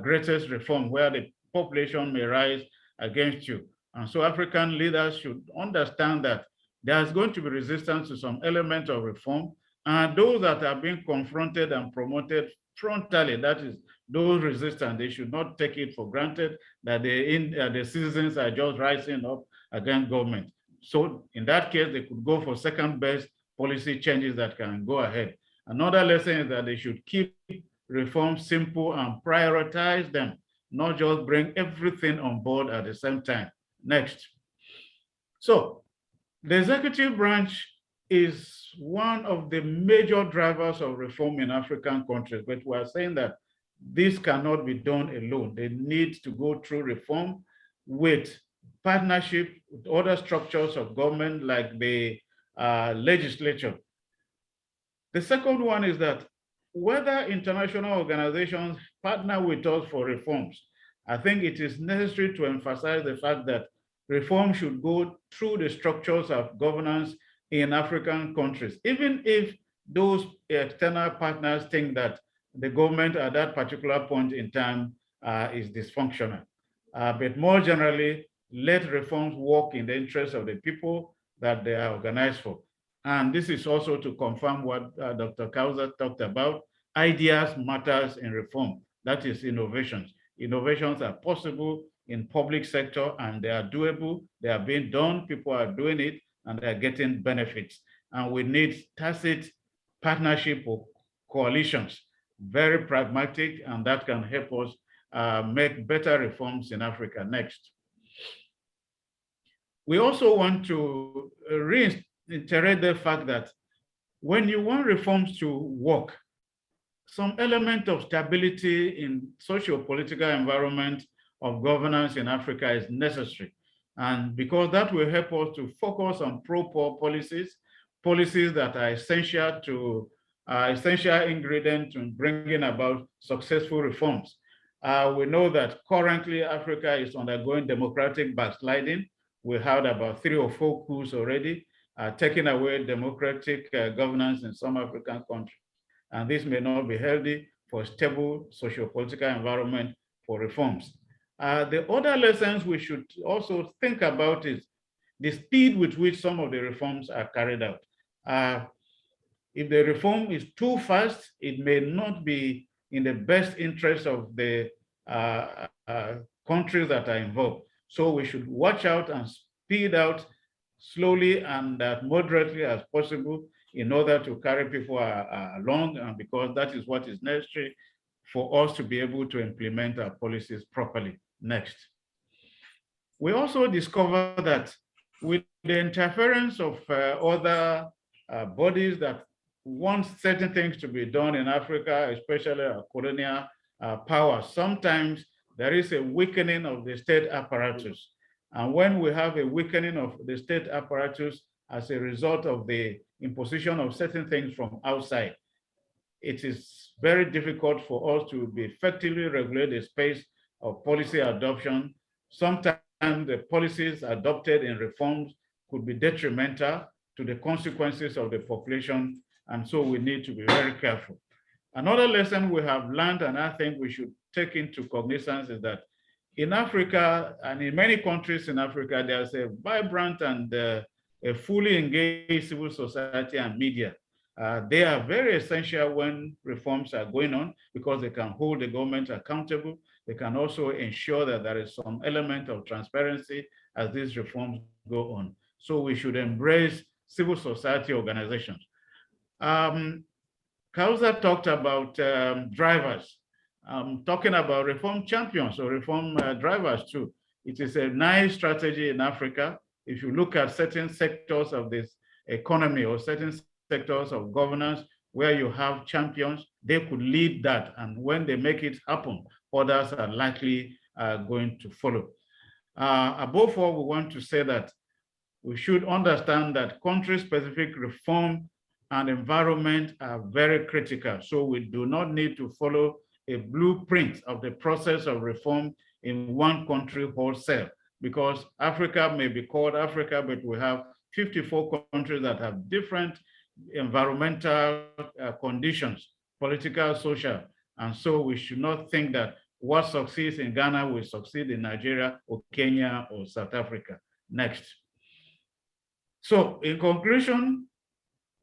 greatest reform, where the population may rise against you. And so African leaders should understand that there's going to be resistance to some element of reform, and those that are being confronted and promoted frontally, that is, those resistant, they should not take it for granted that the citizens are just rising up against government. So in that case, they could go for second best policy changes that can go ahead. Another lesson is that they should keep reforms simple and prioritize them, not just bring everything on board at the same time. Next. So the executive branch is one of the major drivers of reform in African countries, but we are saying that this cannot be done alone. They need to go through reform with partnership with other structures of government like the legislature. The second one is that whether international organizations partner with us for reforms, I think it is necessary to emphasize the fact that reform should go through the structures of governance in African countries, even if those external partners think that the government at that particular point in time is dysfunctional. But more generally, let reforms work in the interest of the people that they are organized for. And this is also to confirm what Dr. Kauza talked about. Ideas matters in reform. That is innovations. Innovations are possible in public sector and they are doable. They are being done. People are doing it and they are getting benefits. And we need tacit partnership or coalitions, very pragmatic, and that can help us make better reforms in Africa. Next. We also want to reiterate the fact that when you want reforms to work, some element of stability in socio-political environment of governance in Africa is necessary. And because that will help us to focus on pro-poor policies, policies that are essential to are essential ingredients in bringing about successful reforms. We know that currently Africa is undergoing democratic backsliding. We had about 3 or 4 coups already, taking away democratic governance in some African countries. And this may not be healthy for a stable socio-political environment for reforms. The other lessons we should also think about is the speed with which some of the reforms are carried out. If the reform is too fast, it may not be in the best interest of the countries that are involved. So we should watch out and speed out slowly and as moderately as possible in order to carry people along, and because that is what is necessary for us to be able to implement our policies properly. Next. We also discover that with the interference of other bodies that want certain things to be done in Africa, especially colonial power, sometimes there is a weakening of the state apparatus. And when we have a weakening of the state apparatus as a result of the imposition of certain things from outside, it is very difficult for us to be effectively regulate the space of policy adoption. Sometimes the policies adopted in reforms could be detrimental to the consequences of the population, and so we need to be very careful. Another lesson we have learned, and I think we should take into cognizance, is that in Africa and in many countries in Africa, there's a vibrant and a fully engaged civil society and media. They are very essential when reforms are going on because they can hold the government accountable. They can also ensure that there is some element of transparency as these reforms go on. So we should embrace civil society organizations. Kausa talked about drivers. Talking about reform champions or reform drivers too. It is a nice strategy in Africa. If you look at certain sectors of this economy or certain sectors of governance where you have champions, they could lead that. And when they make it happen, others are likely going to follow. Above all, we want to say that we should understand that country-specific reform and environment are very critical. So we do not need to follow a blueprint of the process of reform in one country wholesale, because Africa may be called Africa, but we have 54 countries that have different environmental conditions, political, social. And so we should not think that what succeeds in Ghana will succeed in Nigeria or Kenya or South Africa. Next. So in conclusion,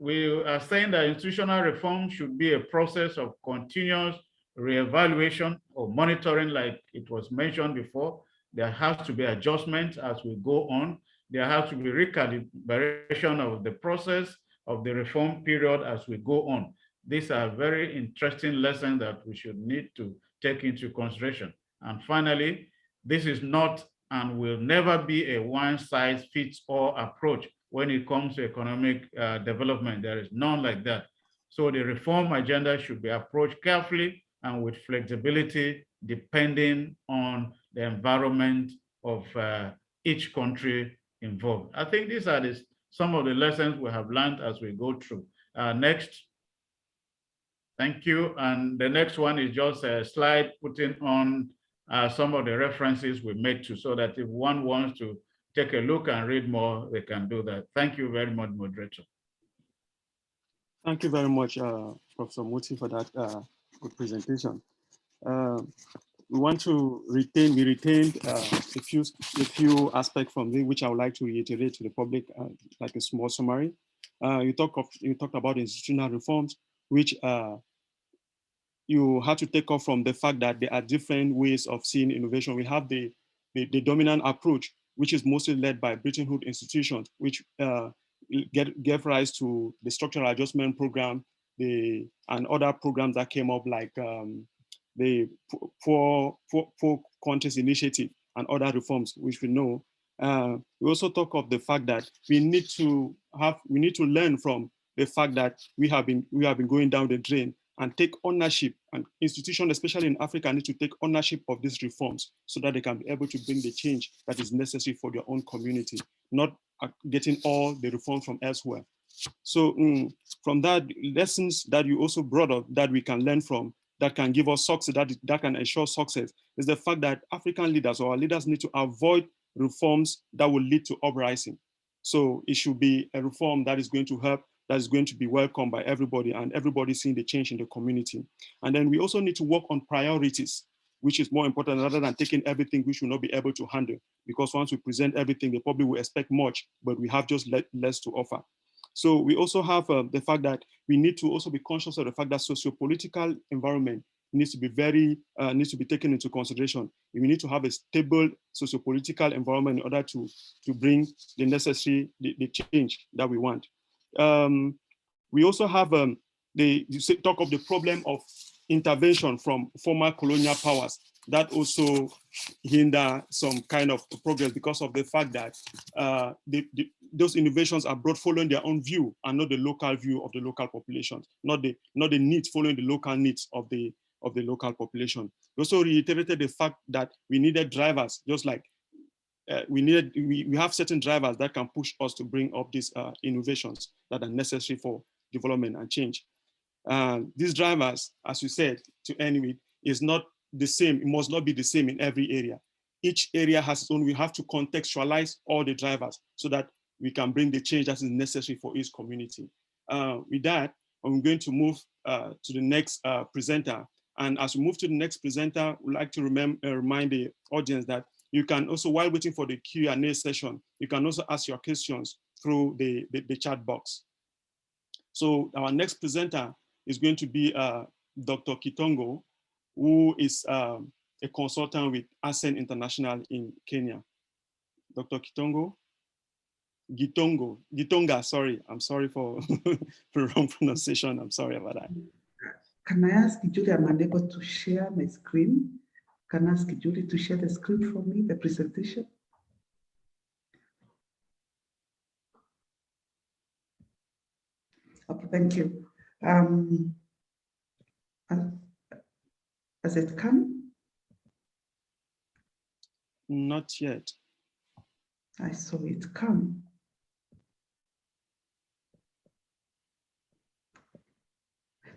we are saying that institutional reform should be a process of continuous reevaluation or monitoring, like it was mentioned before. There has to be adjustments as we go on. There has to be recalibration of the process of the reform period as we go on. These are very interesting lessons that we should need to take into consideration. And finally, this is not and will never be a one-size-fits-all approach when it comes to economic development. There is none like that. So the reform agenda should be approached carefully and with flexibility depending on the environment of each country involved. I think these are some of the lessons we have learned as we go through. Next. Thank you. And the next one is just a slide putting on some of the references we made to, so that if one wants to take a look and read more, they can do that. Thank you very much, moderator. Thank you very much, Professor Muti, for that good presentation. We want to retain, we retained a few aspects from this, which I would like to reiterate to the public, like a small summary. You talked about institutional reforms, which you have to take off from the fact that there are different ways of seeing innovation. We have the dominant approach, which is mostly led by Bretton Woods institutions, which gave rise to the structural adjustment program, and other programs that came up, like the four countries initiative and other reforms, which we know. We also talk of the fact that we need to learn from the fact that we have been going down the drain, and take ownership, and institutions, especially in Africa, need to take ownership of these reforms so that they can be able to bring the change that is necessary for their own community, not getting all the reforms from elsewhere. So from that, lessons that you also brought up that we can learn from, that can give us success, that can ensure success, is the fact that African leaders or our leaders need to avoid reforms that will lead to uprising. So it should be a reform that is going to help, that is going to be welcomed by everybody, and everybody seeing the change in the community. And then we also need to work on priorities, which is more important rather than taking everything we should not be able to handle. Because once we present everything, they probably will expect much, but we have just less to offer. So we also have the fact that we need to also be conscious of the fact that socio-political environment needs to be taken into consideration. We need to have a stable socio-political environment in order to bring the necessary the change that we want. We also have talk of the problem of intervention from former colonial powers that also hinder some kind of progress because of the fact that those innovations are brought following their own view and not the local view of the local population, not the needs, following the local needs of the local population. We also reiterated the fact that we needed drivers, just like we have certain drivers that can push us to bring up these innovations that are necessary for development and change. These drivers, as you said, to end with, is not the same. It must not be the same in every area. Each area has its own. We have to contextualize all the drivers so that we can bring the change that is necessary for each community. With that, I'm going to move to the next presenter. And as we move to the next presenter, we'd like to remind the audience that you can also, while waiting for the Q&A session, you can also ask your questions through the chat box. So our next presenter is going to be Dr. Kitongo, who is a consultant with Ascend International in Kenya. Dr. Gitonga, sorry. I'm sorry for the wrong pronunciation. I'm sorry about that. Can I ask Julie, I'm unable to share my screen. Can I ask Julie to share the screen for me, the presentation? Okay, thank you. Has it come? Not yet. I saw it come.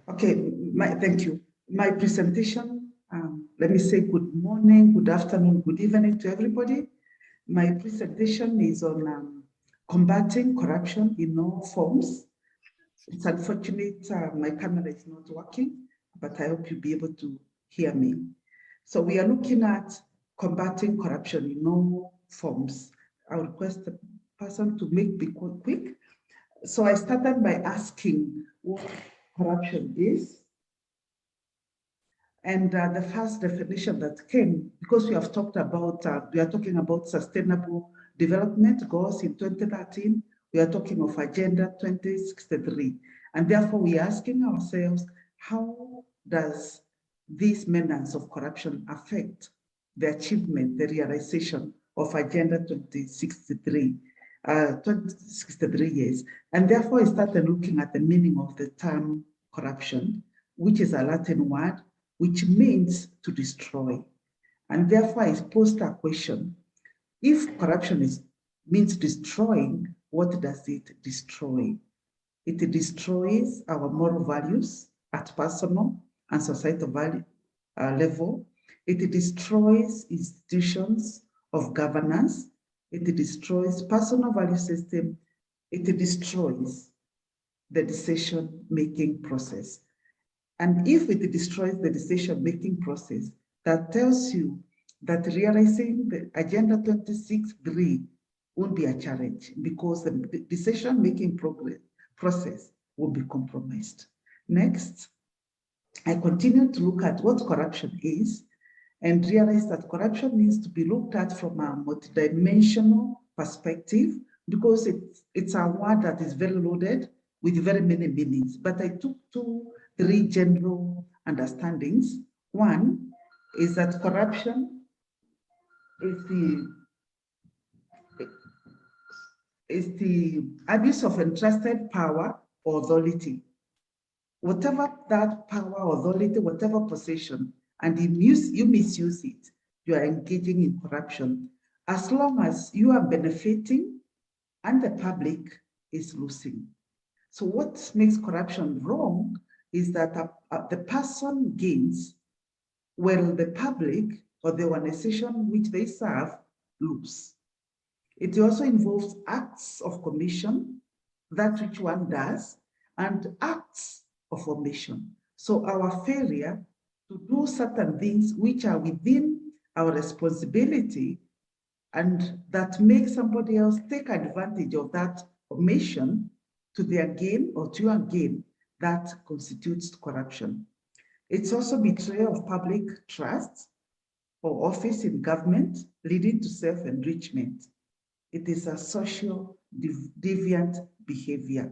Okay, thank you. My presentation, let me say good morning, good afternoon, good evening to everybody. My presentation is on combating corruption in all forms. It's unfortunate my camera is not working, but I hope you'll be able to hear me. So we are looking at combating corruption in all forms. I request the person to make it quick. So I started by asking what corruption is. And the first definition that came, because we have talked about, we are talking about sustainable development goals in 2013, we are talking of Agenda 2063. And therefore we are asking ourselves, how does these menace of corruption affect the achievement, the realization of Agenda 2063? 2063 years. And therefore I started looking at the meaning of the term corruption, which is a Latin word, which means to destroy. And therefore I posed a question. If corruption means destroying, what does it destroy? It destroys our moral values at personal and societal value level. It destroys institutions of governance. It destroys personal value system. It destroys the decision-making process. And if it destroys the decision-making process, that tells you that realizing the Agenda 2063 won't be a challenge because the decision-making process will be compromised. Next, I continue to look at what corruption is and realize that corruption needs to be looked at from a multidimensional perspective because it's a word that is very loaded with very many meanings. But I took three general understandings. One is that corruption is the abuse of entrusted power or authority. Whatever that power or authority, whatever position, and you misuse it, you are engaging in corruption. As long as you are benefiting and the public is losing. So what makes corruption wrong is that the person gains while the public or the organization which they serve lose. It also involves acts of commission, that which one does, and acts of omission. So our failure to do certain things which are within our responsibility and that make somebody else take advantage of that omission to their gain or to your gain, that constitutes corruption. It's also betrayal of public trust or office in government, leading to self-enrichment. It is a social deviant behavior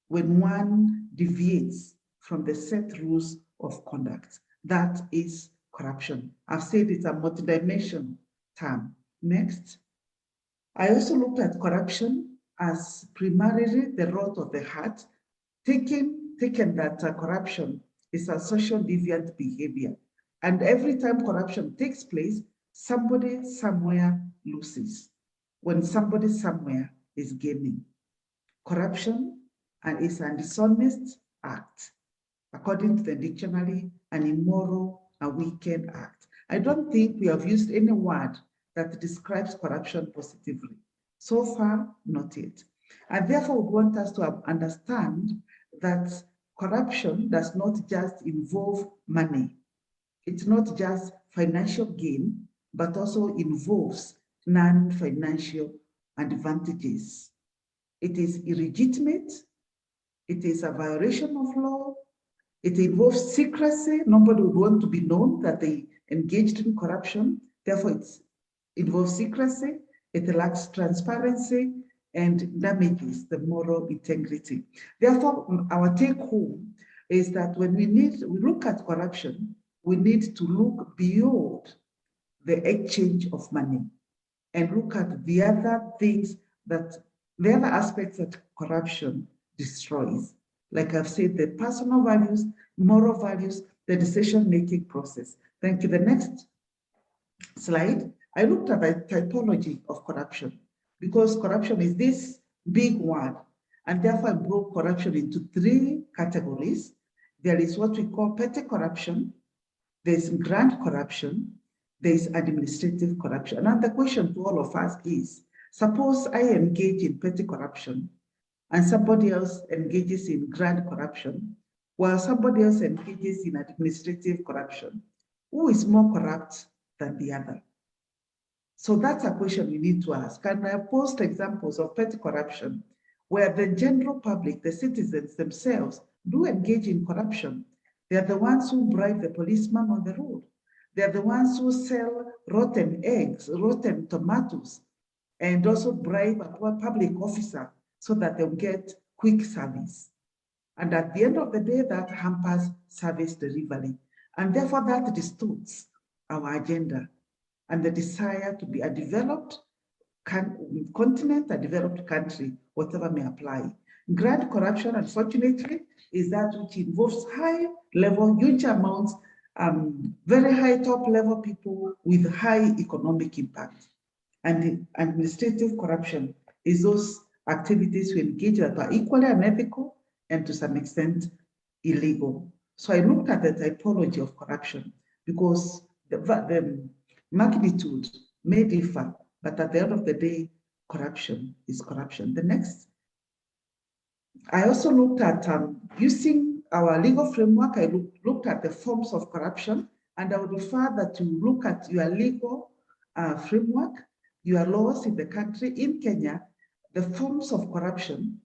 when one deviates from the set rules of conduct. That is corruption. I've said it's a multidimensional term. Next. I also looked at corruption as primarily the rot of the heart, taken that corruption is a social deviant behavior. And every time corruption takes place, somebody somewhere loses when somebody somewhere is gaining. Corruption is a dishonest act, according to the dictionary, an immoral, a wicked act. I don't think we have used any word that describes corruption positively. So far, not yet. And therefore, we want us to understand that corruption does not just involve money. It's not just financial gain, but also involves non-financial advantages. It is illegitimate. It is a violation of law. It involves secrecy. Nobody would want to be known that they engaged in corruption. Therefore, it involves secrecy. It lacks transparency and damages the moral integrity. Therefore, our take home is that when we look at corruption, we need to look beyond the exchange of money and look at the other things the other aspects that corruption destroys. Like I've said, the personal values, moral values, the decision-making process. Thank you. The next slide. I looked at the typology of corruption because corruption is this big word, and therefore I broke corruption into 3 categories. There is what we call petty corruption, there's grand corruption, there's administrative corruption. And the question to all of us is, suppose I engage in petty corruption and somebody else engages in grand corruption, while somebody else engages in administrative corruption. Who is more corrupt than the other? So that's a question we need to ask. And I post examples of petty corruption where the general public, the citizens themselves, do engage in corruption. They are the ones who bribe the policeman on the road. They are the ones who sell rotten eggs, rotten tomatoes, and also bribe a public officer so that they'll get quick service. And at the end of the day, that hampers service delivery. And therefore that distorts our agenda and the desire to be a developed continent, a developed country, whatever may apply. Grand corruption, unfortunately, is that which involves high level, huge amounts, very high top level people with high economic impact. And the administrative corruption is those activities we engage that are equally unethical and to some extent illegal. So I looked at the typology of corruption because the magnitude may differ, but at the end of the day, corruption is corruption. The next. I also looked at using our legal framework, I looked at the forms of corruption, and I would refer that to look at your legal framework, your laws in the country. In Kenya, the forms of corruption,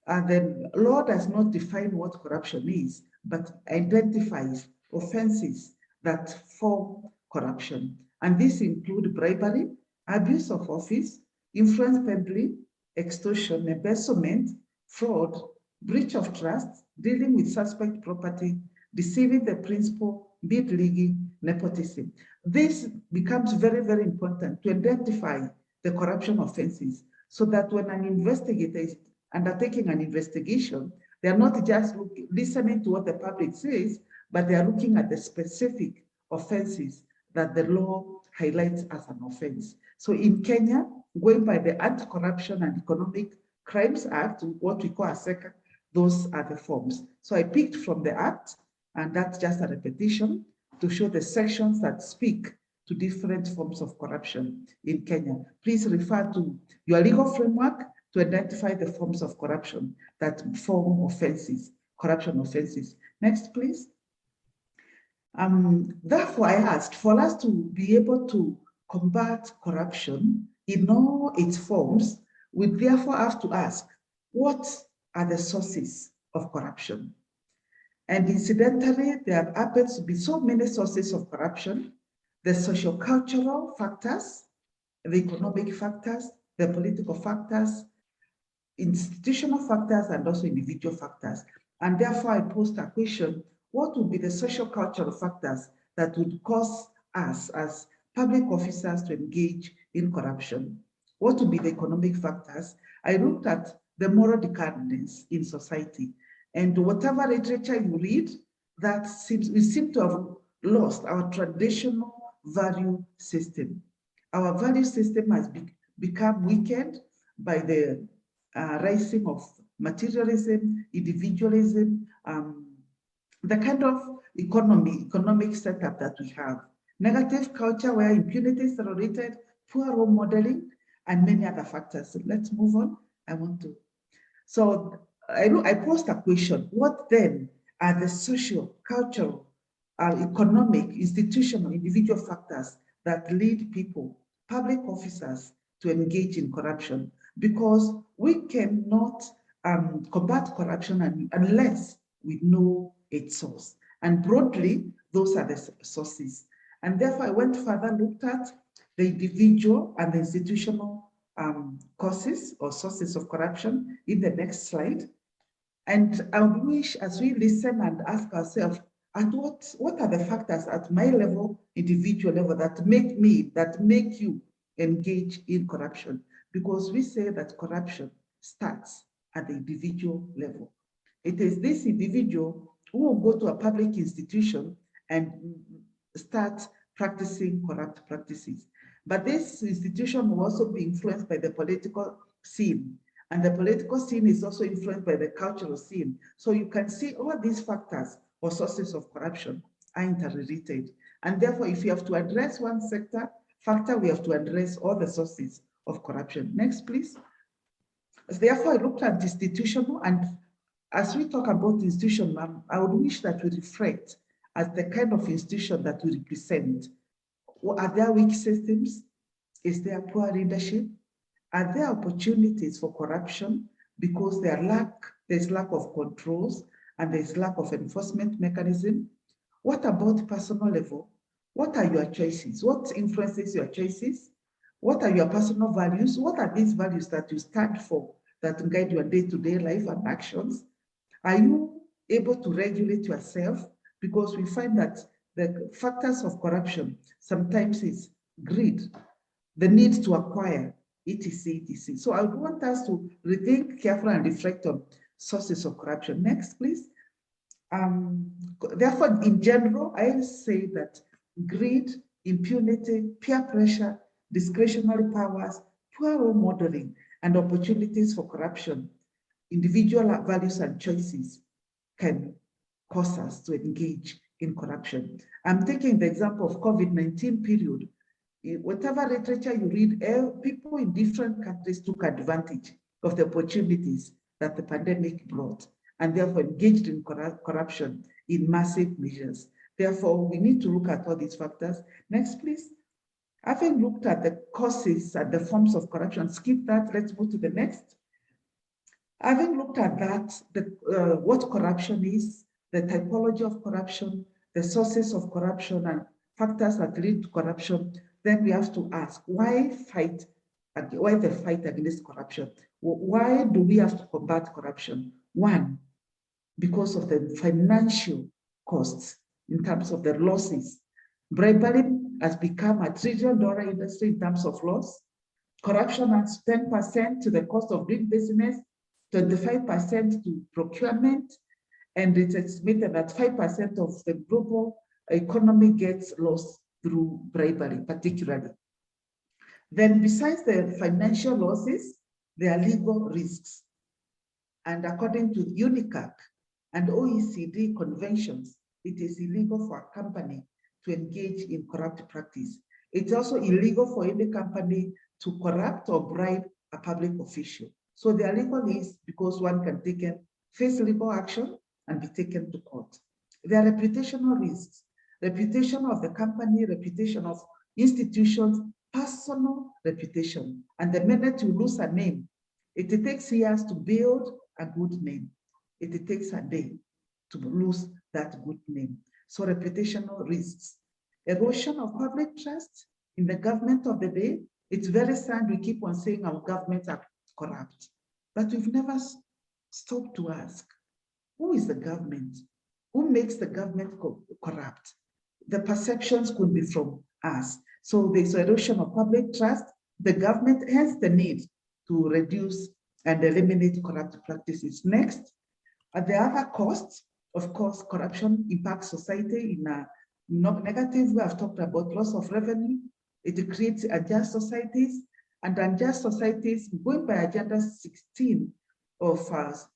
the law does not define what corruption is, but identifies offenses that form corruption. And these include bribery, abuse of office, influence peddling, extortion, embezzlement, fraud, breach of trust, dealing with suspect property, deceiving the principal, bid rigging, nepotism. This becomes very, very important to identify the corruption offenses so that when an investigator is undertaking an investigation, they are not just listening to what the public says, but they are looking at the specific offenses that the law highlights as an offense. So in Kenya, going by the Anti-Corruption and Economic Crimes Act, what we call ASECA, those are the forms. So I picked from the Act, and that's just a repetition to show the sections that speak to different forms of corruption in Kenya. Please refer to your legal framework to identify the forms of corruption that form offenses, corruption offenses. Next, please. Therefore, I asked for us to be able to combat corruption in all its forms. We therefore have to ask, what are the sources of corruption? And incidentally, there happens to be so many sources of corruption: the socio-cultural factors, the economic factors, the political factors, institutional factors, and also individual factors. And therefore, I posed a question: what would be the socio-cultural factors that would cause us as public officers to engage in corruption? What would be the economic factors? I looked at the moral decadence in society, and whatever literature you read, we seem to have lost our traditional value system. Our value system has become weakened by the rising of materialism, individualism, the kind of economic setup that we have. Negative culture where impunity is tolerated, poor role modeling, and many other factors. So let's move on. So I posed a question: what then are the social, cultural, economic, institutional, individual factors that lead people, public officers, to engage in corruption? Because we cannot combat corruption unless we know its source. And broadly, those are the sources. And therefore, I went further, looked at the individual and the institutional causes or sources of corruption in the next slide. And I wish, as we listen and ask ourselves, at what are the factors at my level, individual level, that make you engage in corruption? Because we say that corruption starts at the individual level. It is this individual who will go to a public institution and start practicing corrupt practices. But this institution will also be influenced by the political scene. And the political scene is also influenced by the cultural scene. So you can see all these factors or sources of corruption are interrelated. And therefore, if you have to address one factor, we have to address all the sources of corruption. Next, please. Therefore, I looked at institutional, and as we talk about institutional, I would wish that we reflect as the kind of institution that we represent. Are there weak systems? Is there poor leadership? Are there opportunities for corruption because there's lack of controls and there's lack of enforcement mechanism? What about personal level? What are your choices? What influences your choices? What are your personal values? What are these values that you stand for that guide your day-to-day life and actions? Are you able to regulate yourself? Because we find that the factors of corruption sometimes is greed, the need to acquire, etc., etc. So I would want us to rethink carefully and reflect on sources of corruption. Next, please. Therefore, in general, I say that greed, impunity, peer pressure, discretionary powers, poor role modeling, and opportunities for corruption, individual values and choices can cause us to engage in corruption. I'm taking the example of COVID-19 period. Whatever literature you read, people in different countries took advantage of the opportunities that the pandemic brought and therefore engaged in corruption in massive measures. Therefore, we need to look at all these factors. Next, please. Having looked at the causes and the forms of corruption, skip that, let's move to the next. Having looked at that, what corruption is, the typology of corruption, the sources of corruption and factors that lead to corruption, then we have to ask, why the fight against corruption? Why do we have to combat corruption? One, because of the financial costs in terms of the losses. Bribery has become a $1 trillion industry in terms of loss. Corruption adds 10% to the cost of doing business, 25% to procurement, and it's estimated that 5% of the global economy gets lost through bribery, particularly. Then besides the financial losses, there are legal risks. And according to UNICAC and OECD conventions, it is illegal for a company to engage in corrupt practice. It's also illegal for any company to corrupt or bribe a public official. So they are legal is because one can face legal action and be taken to court. There are reputational risks, reputation of the company, reputation of institutions, personal reputation. And the minute you lose a name, it takes years to build a good name. It takes a day to lose that good name. So reputational risks. Erosion of public trust in the government of the day. It's very sad we keep on saying our governments are corrupt, but we've never stopped to ask, who is the government? Who makes the government corrupt? The perceptions could be from us. So there's erosion of public trust. The government has the need to reduce and eliminate corrupt practices. Next, the other costs, of course, corruption impacts society in a negative way. I've talked about loss of revenue. It creates unjust societies, and unjust societies, going by Agenda 16 of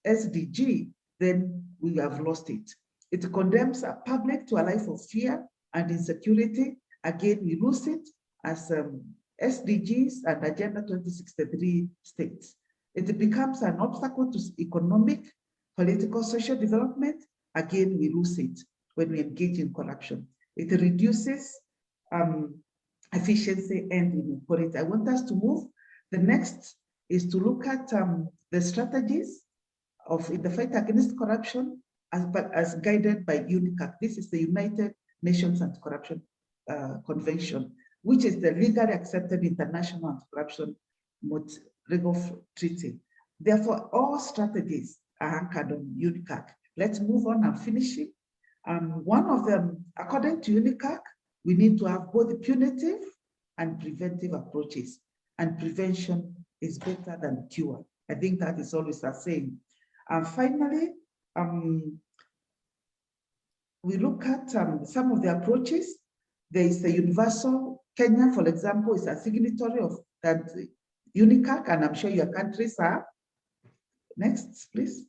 SDG, then we have lost it. It condemns a public to a life of fear and insecurity. Again, we lose it as SDGs and Agenda 2063 states. It becomes an obstacle to economic, political, social development. Again, we lose it when we engage in corruption. It reduces efficiency and inequality. I want us to move. The next is to look at the strategies in the fight against corruption as guided by UNICAC. This is the United Nations Anti-Corruption Convention, which is the legally accepted international anti-corruption legal treaty. Therefore, all strategies are anchored on UNICAC. Let's move on and finish it. One of them, according to UNICAC, we need to have both punitive and preventive approaches, and prevention is better than cure. I think that is always a saying. And finally, we look at some of the approaches. There is the universal. Kenya, for example, is a signatory of that UNICAC, and I'm sure your countries are. Next, please.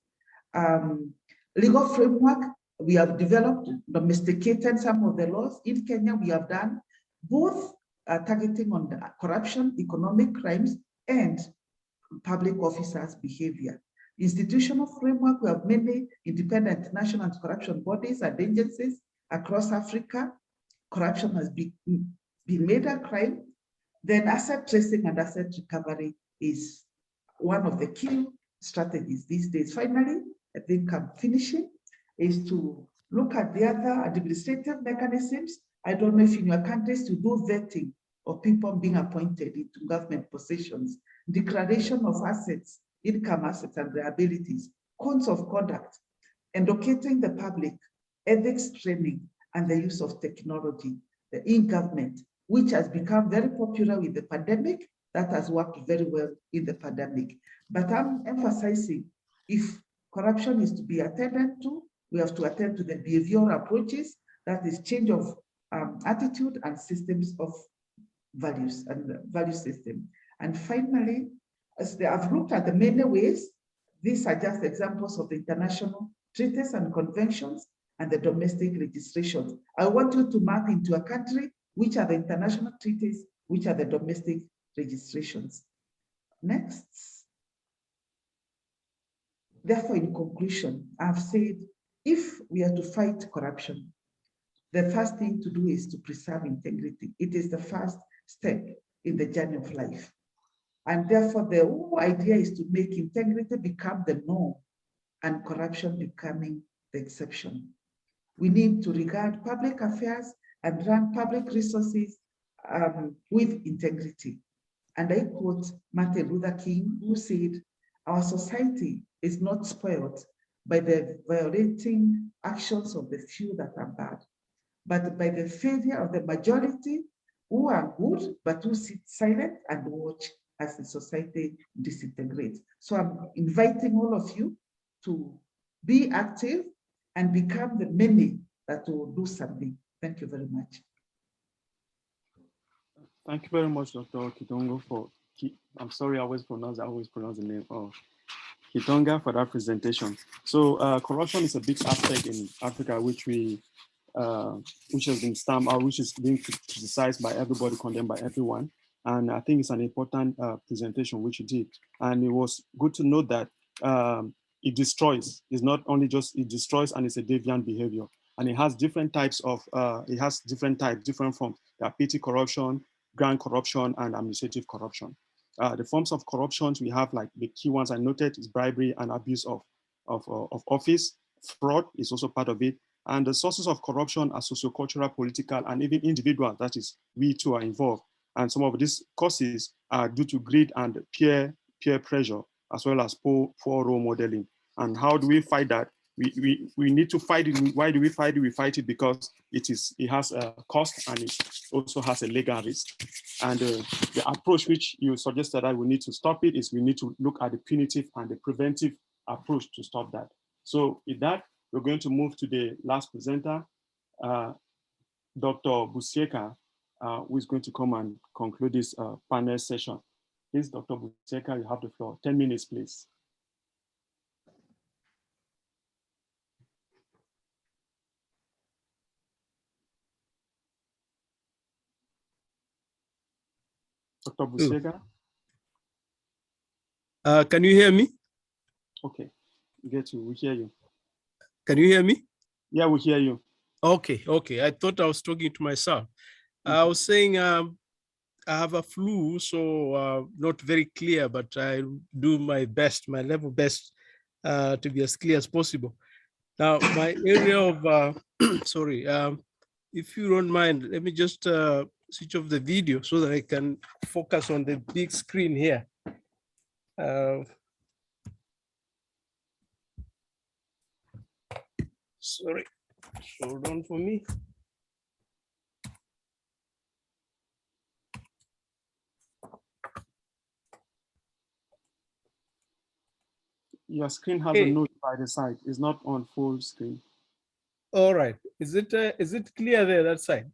Legal framework. We have developed, domesticated some of the laws. In Kenya, we have done both targeting on the corruption, economic crimes, and public officers' behavior. Institutional framework, we have many independent national anti-corruption bodies and agencies across Africa. Corruption has been made a crime. Then asset tracing and asset recovery is one of the key strategies these days. Finally, I think I'm finishing, is to look at the other administrative mechanisms. I don't know if in your countries you do vetting of people being appointed into government positions, declaration of assets, income assets and liabilities, codes of conduct, educating the public, ethics training, and the use of technology, the e-government, which has become very popular with the pandemic. That has worked very well in the pandemic. But I'm emphasizing, if corruption is to be attended to, we have to attend to the behavioral approaches, that is change of attitude and systems of values and value system. And finally, as I've looked at the many ways, these are just examples of the international treaties and conventions and the domestic legislations. I want you to map into a country which are the international treaties, which are the domestic registrations. Next. Therefore, in conclusion, I've said, if we are to fight corruption, the first thing to do is to preserve integrity. It is the first step in the journey of life. And therefore, the whole idea is to make integrity become the norm and corruption becoming the exception. We need to regard public affairs and run public resources with integrity. And I quote Martin Luther King, who said, "Our society is not spoiled by the violating actions of the few that are bad, but by the failure of the majority who are good, but who sit silent and watch as the society disintegrates." So I'm inviting all of you to be active and become the many that will do something. Thank you very much. Thank you very much, Dr. Kidongo, for, I'm sorry I always pronounce the name. Kitonga for that presentation. So corruption is a big aspect in Africa, which has been stamped out, which is being criticized by everybody, condemned by everyone. And I think it's an important presentation which you did. And it was good to note that it destroys. It's not only just it destroys, and it's a deviant behavior. And it has different types of, different forms. There are petty corruption, grand corruption, and administrative corruption. The forms of corruptions we have, like the key ones I noted, is bribery and abuse of office. Fraud is also part of it. And the sources of corruption are sociocultural, political, and even individual, that is, we too are involved. And some of these causes are due to greed and peer pressure, as well as poor role modeling. And how do we fight that? We need to fight it. Why do we fight it? We fight it because it has a cost, and it also has a legal risk. And the approach which you suggested that we need to stop it is we need to look at the punitive and the preventive approach to stop that. So with that, we're going to move to the last presenter, Dr. Busieka, who is going to come and conclude this panel session. Please, Dr. Busieka, you have the floor. 10 minutes, please. Dr. Busieka? Can you hear me? Okay, get you, we hear you. Can you hear me? Yeah, we hear you. Okay. I thought I was talking to myself. I was saying I have a flu, so not very clear, but I do my best, my level best to be as clear as possible. Now, my area of, sorry, if you don't mind, let me just switch off the video so that I can focus on the big screen here. Sorry, hold on for me. Your screen has a note by the side. It's not on full screen. All right. Is it clear there, that side?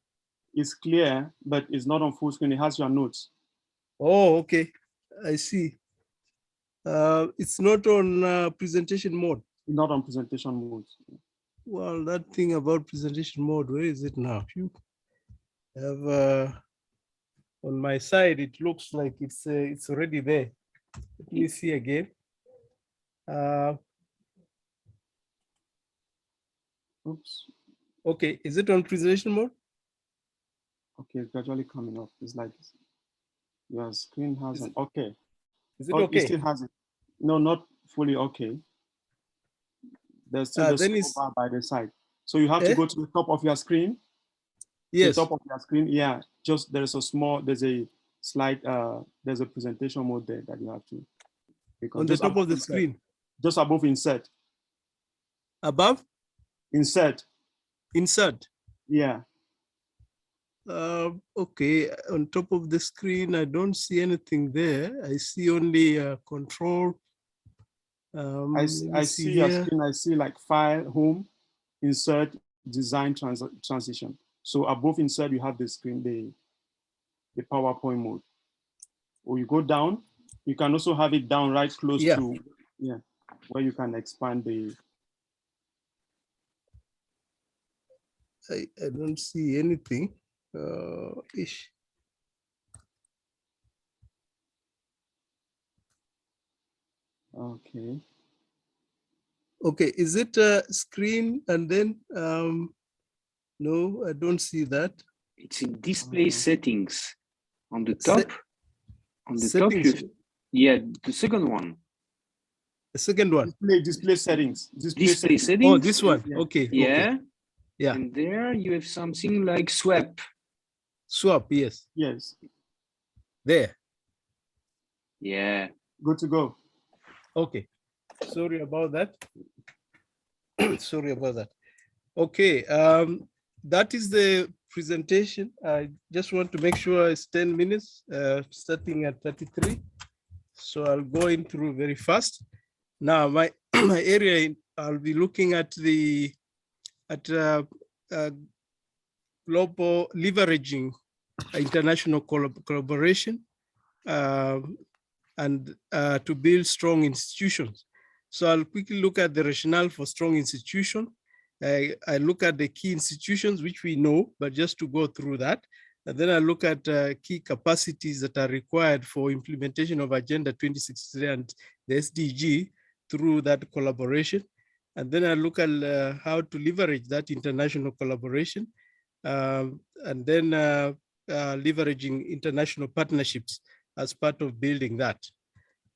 It's clear, but it's not on full screen. It has your notes. Oh, okay. I see. It's not on presentation mode. Not on presentation mode. Well, that thing about presentation mode, where is it now? You have on my side, it looks like it's already there. Let me see again. Oops. Okay, is it on presentation mode? Okay, it's gradually coming up. It's like your screen has an okay. Is it okay? It still has it. No, not fully okay. There's still the bar by the side. So you have to go to the top of your screen. Yes. The top of your screen, yeah. Just there's a slide, there's a presentation mode there that you have to. On the top of the screen. Just above insert. Above? Insert. Insert. Yeah. Okay, on top of the screen, I don't see anything there. I see only control. I see your screen. I see like file, home, insert, design, transition. So above insert, you have the screen, the PowerPoint mode. Or you go down. You can also have it down right close to where you can expand the. I don't see anything. Okay. Okay, is it a screen and then no, I don't see that. It's in display settings on the top. On the settings. top, yeah, the second one. The second one. Display settings. Display settings. Oh, this one. Okay. Yeah. Okay. Yeah. And there you have something like swap. Swap, yes. Yes. There. Yeah. Good to go. Okay. Sorry about that. Sorry about that. Okay. That is the presentation. I just want to make sure it's 10 minutes, starting at 33. So I'll go in through very fast. Now, my area, I'll be looking at global leveraging international collaboration and to build strong institutions. So I'll quickly look at the rationale for strong institution. I look at the key institutions, which we know, but just to go through that. And then I look at key capacities that are required for implementation of Agenda 2063 and the SDG through that collaboration. And then I look at how to leverage that international collaboration, and then leveraging international partnerships as part of building that.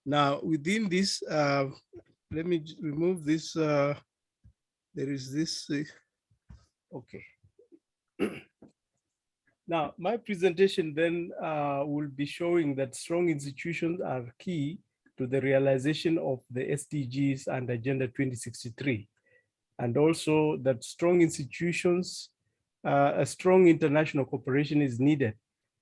Now, within this, let me remove this. There is this, okay. Now, my presentation then will be showing that strong institutions are key to the realization of the SDGs and Agenda 2063. And also that strong institutions, a strong international cooperation is needed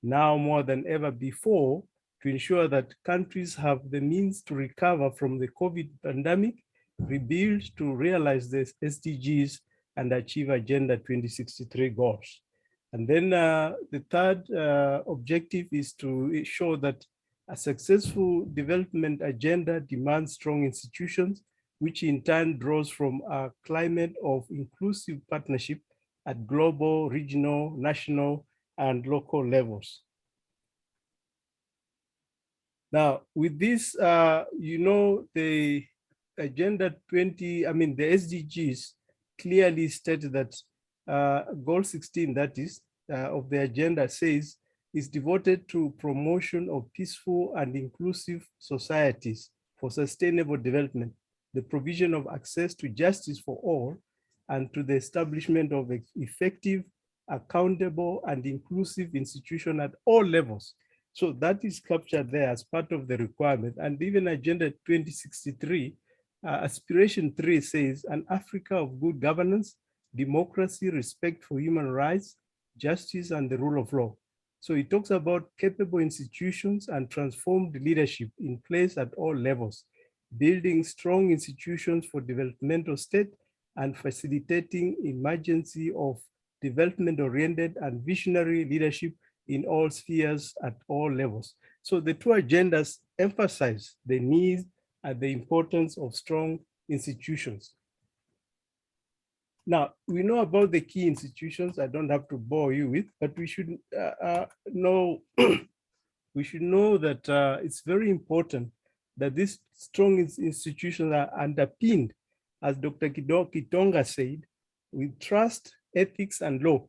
now more than ever before to ensure that countries have the means to recover from the COVID pandemic, rebuild to realize the SDGs and achieve Agenda 2063 goals. And then the third objective is to show that a successful development agenda demands strong institutions, which in turn draws from a climate of inclusive partnership at global, regional, national, and local levels. Now, with this, you know, the Agenda 20, I mean, the SDGs clearly state that goal 16, that is, of the agenda says, is devoted to promotion of peaceful and inclusive societies for sustainable development, the provision of access to justice for all, and to the establishment of effective, accountable, and inclusive institutions at all levels. So that is captured there as part of the requirement. And even Agenda 2063, Aspiration 3 says, an Africa of good governance, democracy, respect for human rights, justice, and the rule of law. So it talks about capable institutions and transformed leadership in place at all levels, building strong institutions for developmental state and facilitating emergency of development-oriented and visionary leadership in all spheres at all levels. So the two agendas emphasize the need and the importance of strong institutions. Now, we know about the key institutions. I don't have to bore you with, but we should know we should know that it's very important that these strong institutions are underpinned, as Dr. Kitonga said, with trust, ethics, and law.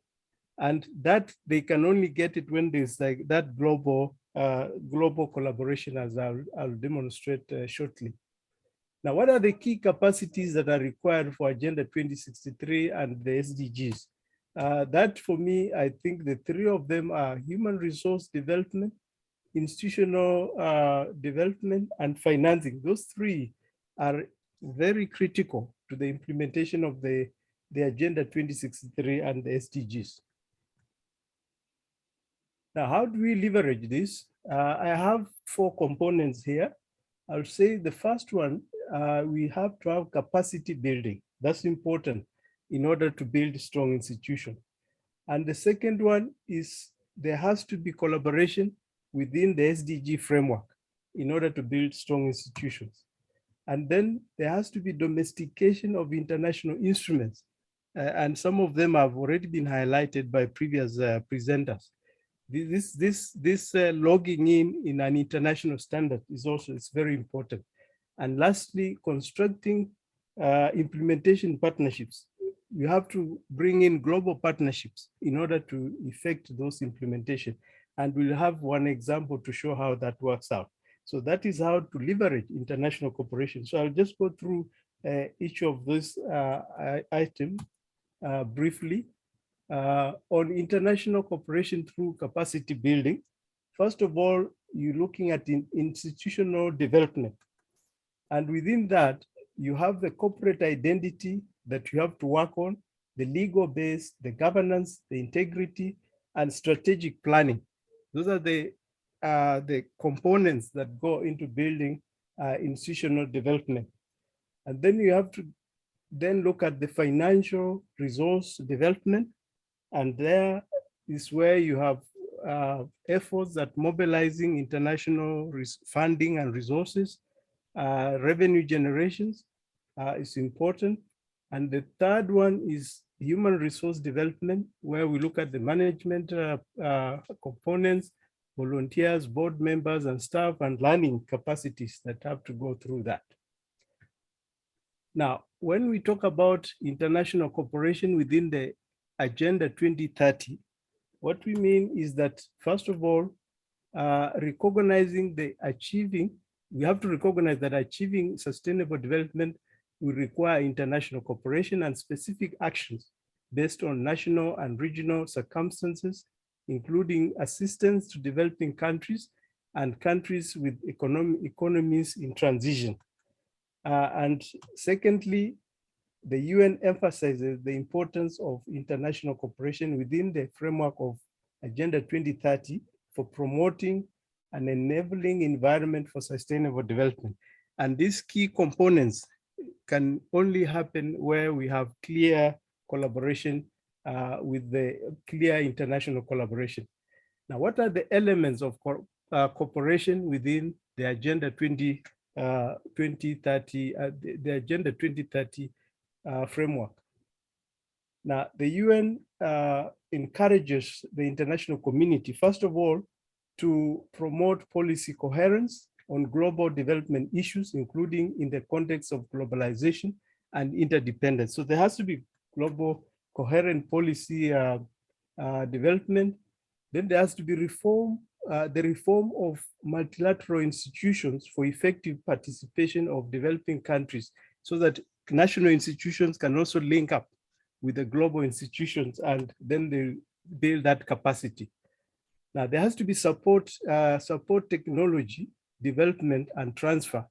And that they can only get it when there's like that global collaboration, as I'll demonstrate shortly. Now, what are the key capacities that are required for Agenda 2063 and the SDGs? That for me, I think the three of them are human resource development, institutional development, and financing. Those three are very critical to the implementation of the Agenda 2063 and the SDGs. Now, how do we leverage this? I have 4 components here. I'll say the first one, we have to have capacity building. That's important in order to build strong institutions. And the second one is there has to be collaboration within the SDG framework in order to build strong institutions. And then there has to be domestication of international instruments. And some of them have already been highlighted by previous presenters. This logging in an international standard is also, it's very important. And lastly, constructing implementation partnerships. You have to bring in global partnerships in order to effect those implementation. And we'll have one example to show how that works out. So that is how to leverage international cooperation. So I'll just go through each of those items briefly. On international cooperation through capacity building, first of all, you're looking at institutional development. And within that, you have the corporate identity that you have to work on, the legal base, the governance, the integrity, and strategic planning. Those are the components that go into building institutional development. And then you have to then look at the financial resource development. And there is where you have efforts at mobilizing international funding and resources, revenue generations, is important. And the third one is human resource development, where we look at the management components, volunteers, board members, and staff, and learning capacities that have to go through that. Now, when we talk about international cooperation within the Agenda 2030, what we mean is that, first of all, recognizing the we have to recognize that achieving sustainable development will require international cooperation and specific actions based on national and regional circumstances, including assistance to developing countries and countries with economies in transition. And secondly, the UN emphasizes the importance of international cooperation within the framework of Agenda 2030 for promoting an enabling environment for sustainable development. And these key components can only happen where we have clear collaboration with the clear international collaboration. Now, what are the elements of cooperation within the Agenda 2030, the Agenda 2030 framework? Now, the UN encourages the international community, first of all, to promote policy coherence on global development issues, including in the context of globalization and interdependence. So there has to be global coherent policy development. Then there has to be the reform of multilateral institutions for effective participation of developing countries, so that national institutions can also link up with the global institutions, and then they build that capacity. Now, there has to be support technology, development and transfer,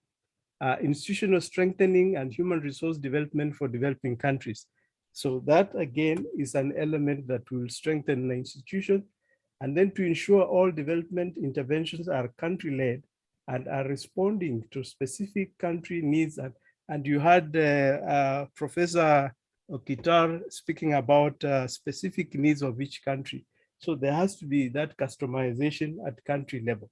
institutional strengthening and human resource development for developing countries. So that again is an element that will strengthen the institution. And then to ensure all development interventions are country-led and are responding to specific country needs. And you had Professor Okitar speaking about specific needs of each country. So there has to be that customization at country level.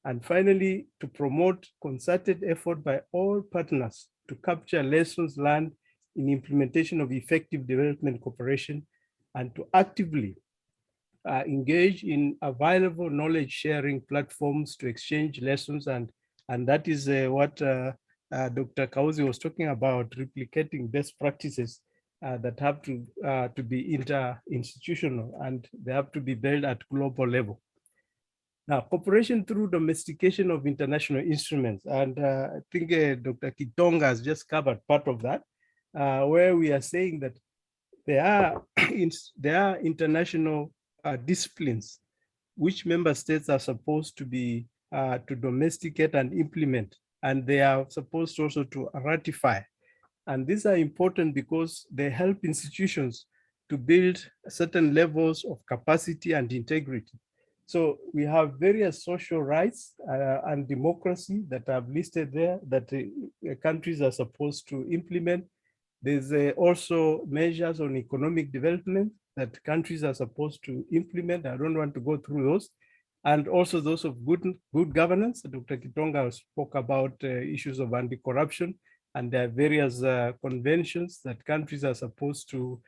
And finally, to promote concerted effort by all partners to capture lessons learned in implementation of effective development cooperation, and to actively engage in available knowledge sharing platforms to exchange lessons. And that is what Dr. Kauzi was talking about, replicating best practices that have to be inter-institutional, and they have to be built at global level. Now, cooperation through domestication of international instruments, and I think Dr. Kitonga has just covered part of that, where we are saying that there are international disciplines which member states are supposed to be to domesticate and implement, and they are supposed also to ratify. And these are important because they help institutions to build certain levels of capacity and integrity. So we have various social rights and democracy that are listed there that countries are supposed to implement. There's also measures on economic development that countries are supposed to implement. I don't want to go through those. And also those of good governance. Dr. Kitonga spoke about issues of anti-corruption, and there are various conventions that countries are supposed to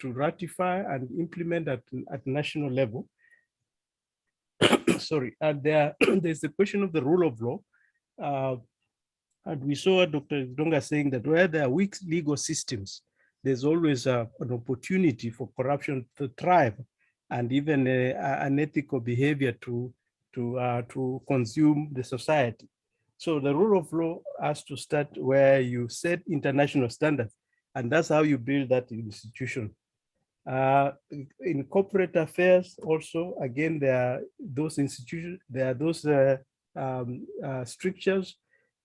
ratify and implement at national level. Sorry, and there's the question of the rule of law. And we saw Dr. Kitonga saying that where there are weak legal systems, there's always an opportunity for corruption to thrive, and even unethical behavior to consume the society. So the rule of law has to start where you set international standards, and that's how you build that institution. In corporate affairs also, again, there are those institutions, there are those strictures,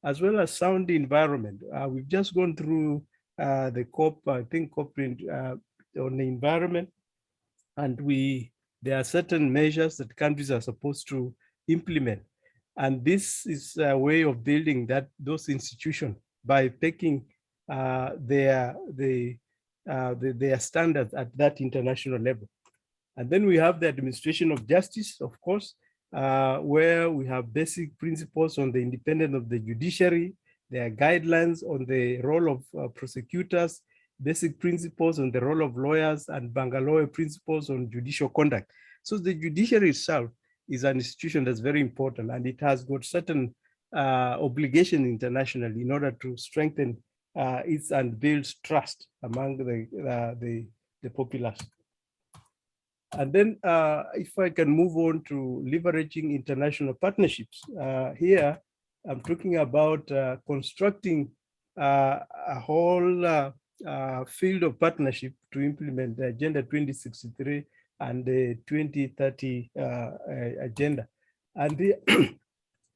as well as sound environment. We've just gone through the COP, I think COP on the environment, and there are certain measures that countries are supposed to implement. And this is a way of building those institutions by taking their standards at that international level. And then we have the administration of justice, of course, where we have basic principles on the independence of the judiciary, There are guidelines on the role of prosecutors, basic principles on the role of lawyers, and Bangalore principles on judicial conduct. So the judiciary itself is an institution that's very important, and it has got certain obligations internationally in order to strengthen its and build trust among the populace. And then if I can move on to leveraging international partnerships, here I'm talking about constructing a whole field of partnership to implement the Agenda 2063 and the 2030 agenda. And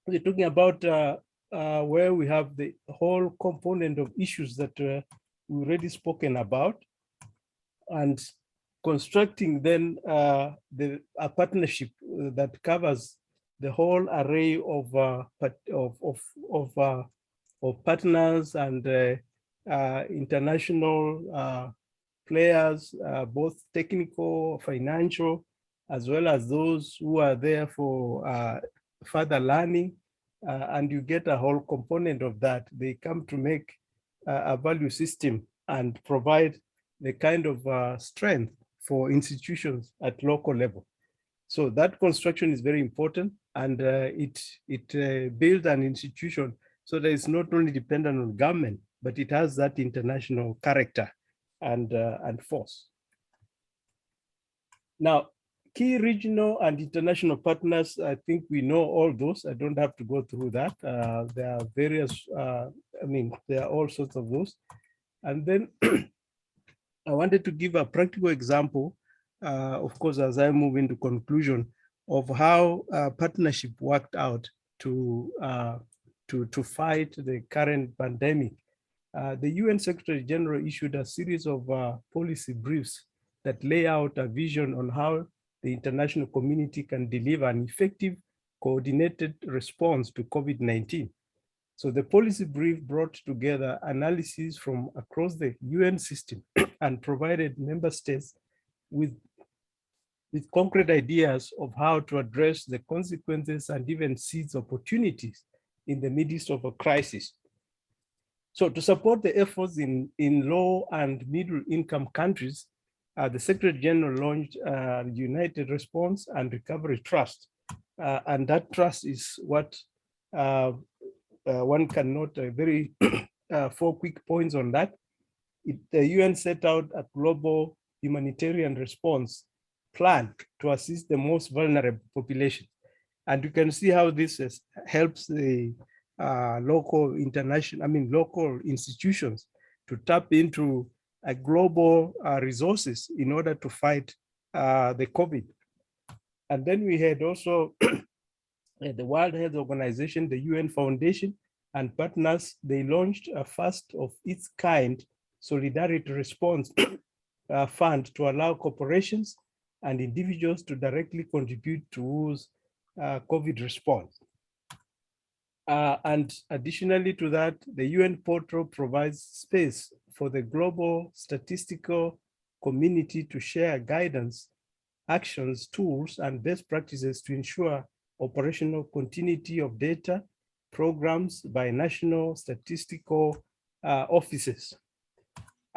we're talking about where we have the whole component of issues that we already spoken about, and constructing then a partnership that covers the whole array of partners and international players, both technical, financial, as well as those who are there for further learning. And you get a whole component of that. They come to make a value system and provide the kind of strength for institutions at local level. So that construction is very important, and it builds an institution so that it's not only dependent on government, but it has that international character and force. Now, key regional and international partners, I think we know all those. I don't have to go through that. There are various, there are all sorts of those. And then I wanted to give a practical example, of course, as I move into conclusion, of how partnership worked out to fight the current pandemic. The UN Secretary General issued a series of policy briefs that lay out a vision on how the international community can deliver an effective, coordinated response to COVID-19. So the policy brief brought together analyses from across the UN system and provided member states with concrete ideas of how to address the consequences and even seize opportunities in the midst of a crisis. So to support the efforts in low and middle income countries, the Secretary General launched a United Response and Recovery Trust. And that trust is what one can note very 4 quick points on that. The UN set out a global humanitarian response plan to assist the most vulnerable population. And you can see how this helps the local institutions to tap into global resources in order to fight the COVID. And then we had also the World Health Organization, the UN Foundation, and partners. They launched a first of its kind solidarity response fund to allow corporations and individuals to directly contribute towards COVID response. And additionally to that, the UN portal provides space for the global statistical community to share guidance, actions, tools, and best practices to ensure operational continuity of data programs by national statistical offices.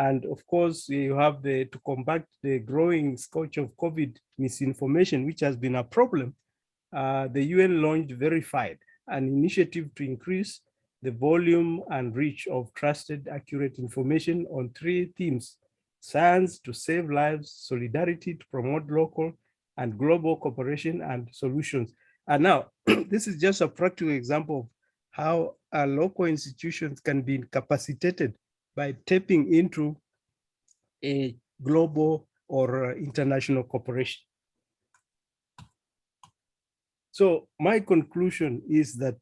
And of course, you have to combat the growing scourge of COVID misinformation, which has been a problem. The UN launched Verified, an initiative to increase the volume and reach of trusted, accurate information on 3 themes: science to save lives, solidarity to promote local and global cooperation and solutions. And now, this is just a practical example of how local institutions can be capacitated by tapping into a global or international cooperation. So my conclusion is that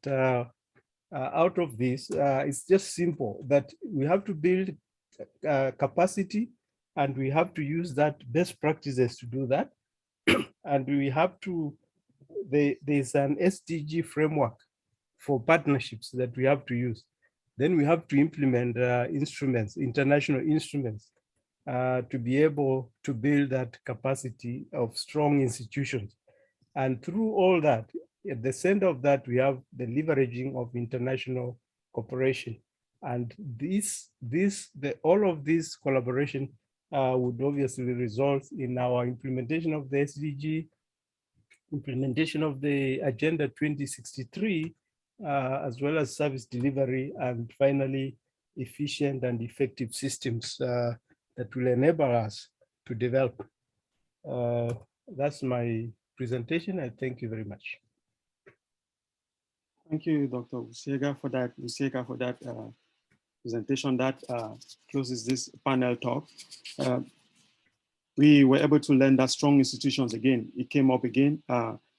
out of this, it's just simple, that we have to build capacity, and we have to use that best practices to do that. And we have to, there's an SDG framework for partnerships that we have to use. Then we have to implement instruments, international instruments, to be able to build that capacity of strong institutions. And through all that, at the center of that, we have the leveraging of international cooperation. And all of this collaboration would obviously result in our implementation of the SDG, implementation of the Agenda 2063, as well as service delivery, and finally, efficient and effective systems that will enable us to develop. That's my presentation. I thank you very much. Thank you, Dr. Usiega, for that presentation. That closes this panel talk. We were able to learn that strong institutions, again, it came up again,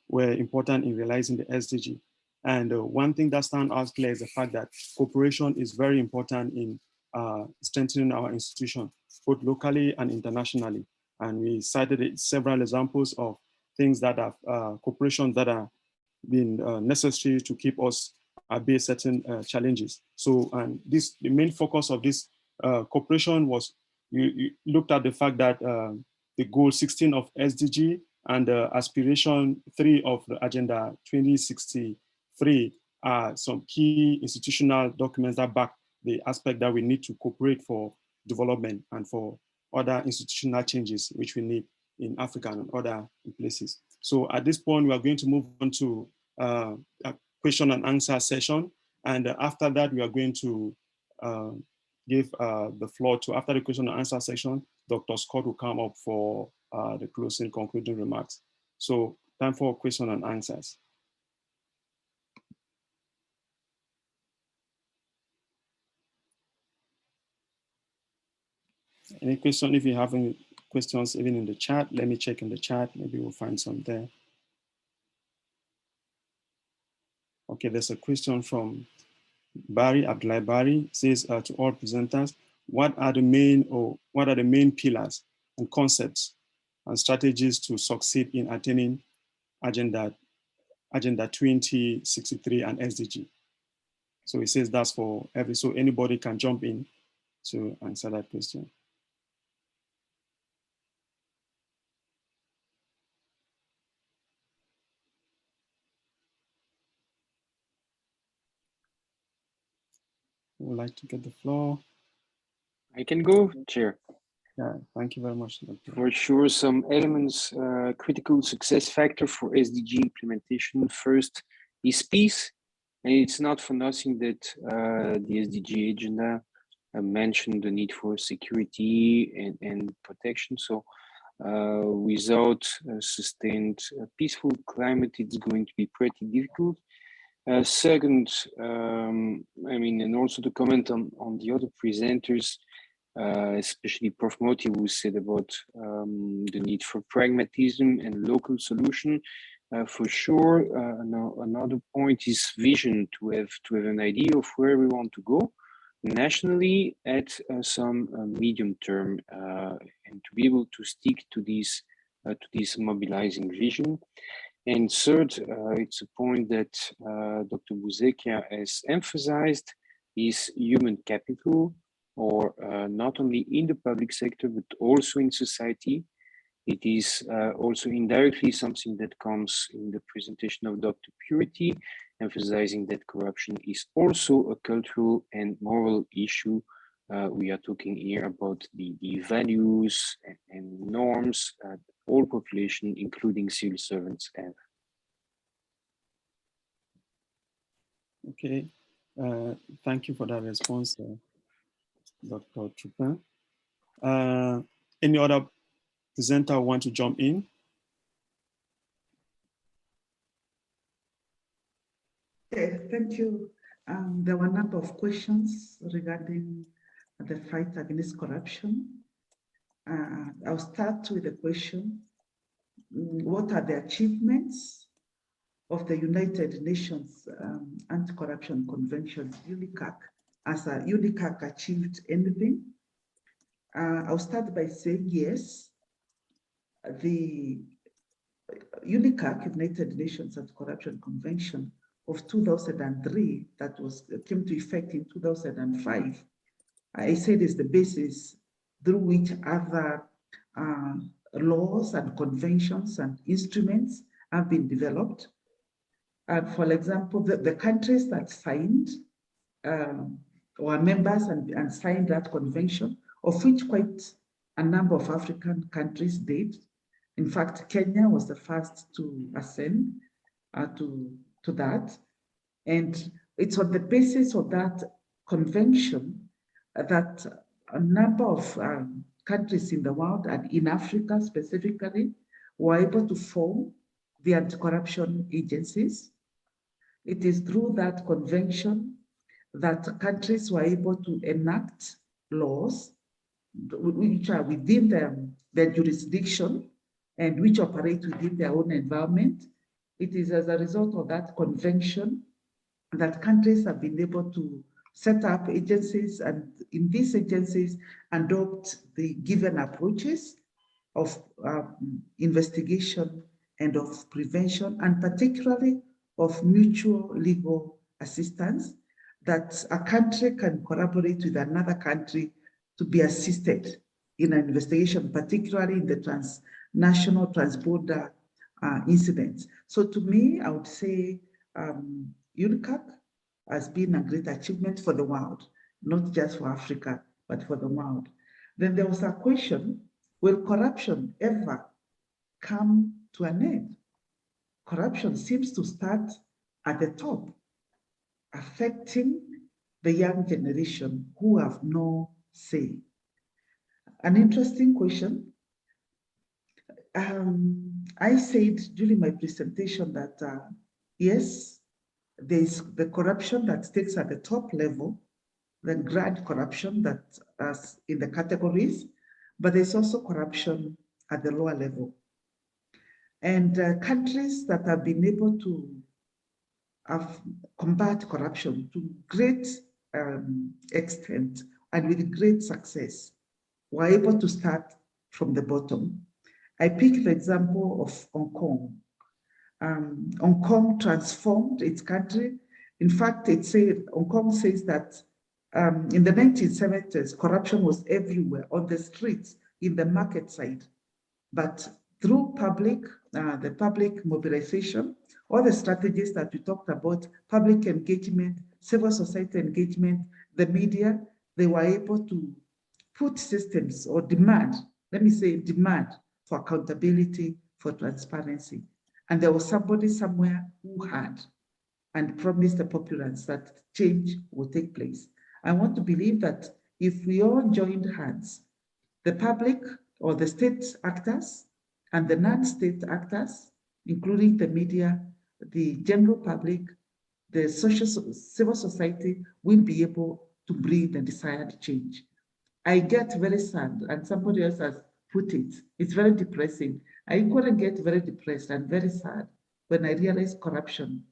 were important in realizing the SDG. And one thing that stands out clear is the fact that cooperation is very important in strengthening our institution, both locally and internationally. And we cited several examples of things that have cooperation that are been necessary to keep us at certain challenges. So, and the main focus of this cooperation was, you looked at the fact that the goal 16 of SDG and aspiration 3 of the Agenda 2063 are some key institutional documents that back the aspect that we need to cooperate for development and for other institutional changes which we need in Africa and other places. So at this point, we are going to move on to a question and answer session. And after that, we are going to give the floor to, after the question and answer section, Dr. Scott will come up for the closing concluding remarks. So time for question and answers. Any question? If you have any questions, even in the chat, let me check in the chat. Maybe we'll find some there. Okay, there's a question from Barry, Abdullah Barry, says to all presenters, what are the main pillars and concepts and strategies to succeed in attaining Agenda 2063 and SDG? So it says that's for every, so anybody can jump in to answer that question. Would like to get the floor. I can go, Chair. Yeah, thank you very much, Dr. For sure, some elements, critical success factor for SDG implementation. First is peace, and it's not for nothing that the SDG agenda mentioned the need for security and protection. So without a sustained peaceful climate, it's going to be pretty difficult. Second, I mean, and also to comment on the other presenters, especially Prof. Moti, who said about the need for pragmatism and local solution. For sure, another point is vision, to have an idea of where we want to go nationally at some medium term, and to be able to stick to this mobilizing vision. And third, it's a point that Dr. Buzekia has emphasized, is human capital, or not only in the public sector, but also in society. It is also indirectly something that comes in the presentation of Dr. Purity, emphasizing that corruption is also a cultural and moral issue. We are talking here about the values and norms all population, including civil servants, have. Okay, thank you for that response, Dr. Chupin. Any other presenter want to jump in? Yeah, thank you. There were a number of questions regarding the fight against corruption. I'll start with the question, what are the achievements of the United Nations Anti-Corruption Convention, UNICAC? Has UNICAC achieved anything? I'll start by saying yes. The UNICAC, United Nations Anti-Corruption Convention of 2003, that came to effect in 2005, I said is the basis through which other laws and conventions and instruments have been developed. For example, the countries that signed were members and signed that convention, of which quite a number of African countries did. In fact, Kenya was the first to ascend to that. And it's on the basis of that convention that a number of countries in the world, and in Africa specifically, were able to form the anti-corruption agencies. It is through that convention that countries were able to enact laws which are within their jurisdiction and which operate within their own environment. It is as a result of that convention that countries have been able to set up agencies, and in these agencies adopt the given approaches of investigation and of prevention, and particularly of mutual legal assistance, that a country can collaborate with another country to be assisted in an investigation, particularly in the transnational transborder incidents. So to me, I would say UNICAC has been a great achievement for the world, not just for Africa, but for the world. Then there was a question, will corruption ever come to an end? Corruption seems to start at the top, affecting the young generation who have no say. An interesting question. I said during my presentation that yes, there's the corruption that takes at the top level, the grand corruption that in the categories, but there's also corruption at the lower level. And countries that have been able to combat corruption to great extent and with great success were able to start from the bottom. I picked the example of Hong Kong. Hong Kong transformed its country. In fact, Hong Kong says that in the 1970s, corruption was everywhere, on the streets, in the market side. But through the public mobilization, all the strategies that we talked about, public engagement, civil society engagement, the media, they were able to put systems or demand, let me say demand for accountability, for transparency. And there was somebody somewhere who had and promised the populace that change will take place. I want to believe that if we all joined hands, the public or the state actors and the non-state actors, including the media, the general public, the civil society, will be able to bring the desired change. I get very sad, and somebody else has put it, it's very depressing. I equally get very depressed and very sad when I realize corruption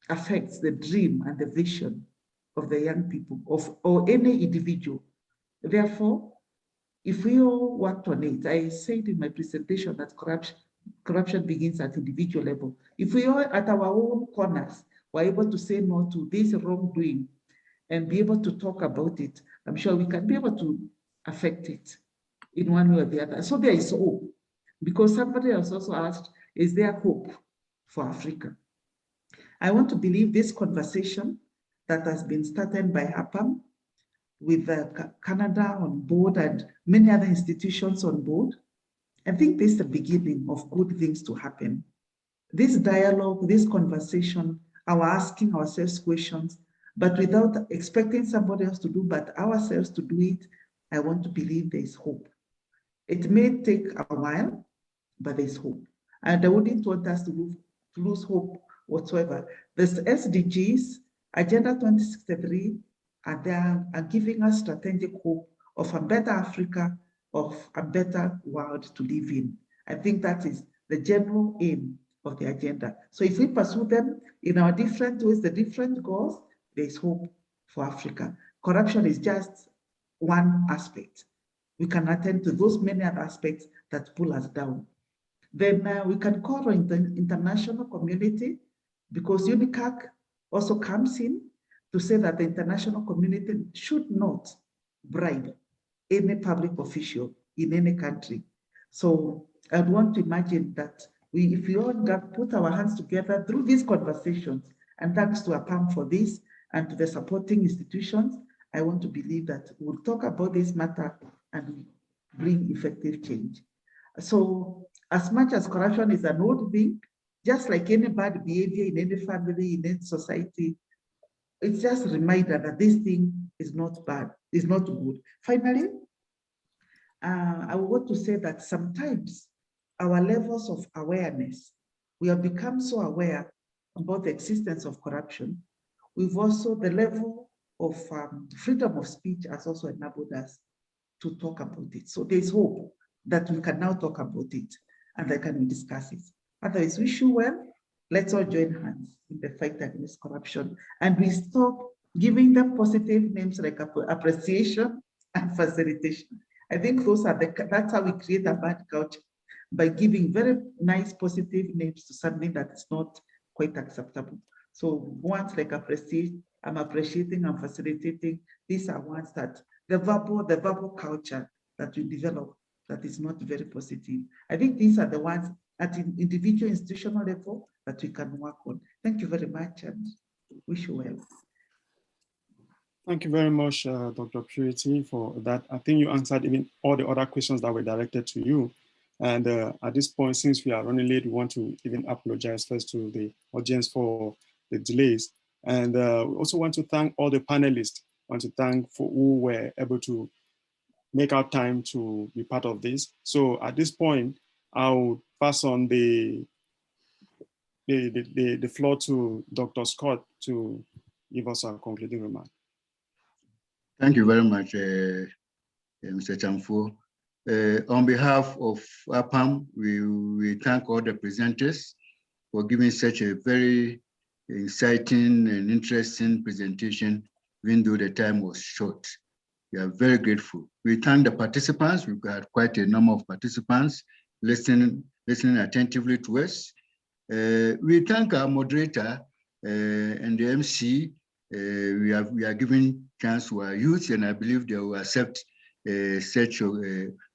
affects the dream and the vision of the young people or any individual. Therefore, if we all worked on it, I said in my presentation that corruption begins at individual level. If we all at our own corners were able to say no to this wrongdoing and be able to talk about it, I'm sure we can be able to affect it in one way or the other. So there is hope, because somebody else also asked, is there hope for Africa? I want to believe this conversation that has been started by Apam with Canada on board and many other institutions on board, I think this is the beginning of good things to happen. This dialogue, this conversation, our asking ourselves questions, but without expecting somebody else to do, but ourselves to do it, I want to believe there is hope. It may take a while, but there's hope. And I wouldn't want us to lose hope whatsoever. The SDGs, Agenda 2063, are giving us strategic hope of a better Africa, of a better world to live in. I think that is the general aim of the agenda. So if we pursue them in our different ways, the different goals, there's hope for Africa. Corruption is just one aspect. We can attend to those many other aspects that pull us down. Then we can call on the international community, because UNICAC also comes in to say that the international community should not bribe any public official in any country. So I want to imagine that if we all put our hands together through these conversations, and thanks to Apam for this, and to the supporting institutions, I want to believe that we'll talk about this matter and bring effective change. So as much as corruption is an old thing, just like any bad behavior in any family, in any society, it's just a reminder that this thing is not bad, is not good. Finally, I want to say that sometimes our levels of awareness, we have become so aware about the existence of corruption. We've also, the level of freedom of speech has also enabled us to talk about it. So there's hope that we can now talk about it and that can we discuss it. Otherwise, wish you well. Let's all join hands in the fight against corruption, and we stop giving them positive names like appreciation and facilitation. I think those are that's how we create a bad culture, by giving very nice positive names to something that is not quite acceptable. So ones like appreciate, I'm appreciating, I'm facilitating, these are ones that the verbal culture that we develop that is not very positive. I think these are the ones at individual institutional level that we can work on. Thank you very much and wish you well. Thank you very much, Dr. Purity, for that. I think you answered even all the other questions that were directed to you. And at this point, since we are running late, we want to even apologize first to the audience for the delays. And we also want to thank all the panelists. I want to thank for who were able to make our time to be part of this. So at this point, I'll pass on the floor to Dr. Scott to give us a concluding remark. Thank you very much, Mr. Chamfo. On behalf of Apam, we thank all the presenters for giving such a very exciting and interesting presentation, even though the time was short. We are very grateful. We thank the participants. We've got quite a number of participants listening attentively to us. We thank our moderator and the MC. We are giving chance to our youth, and I believe they will accept such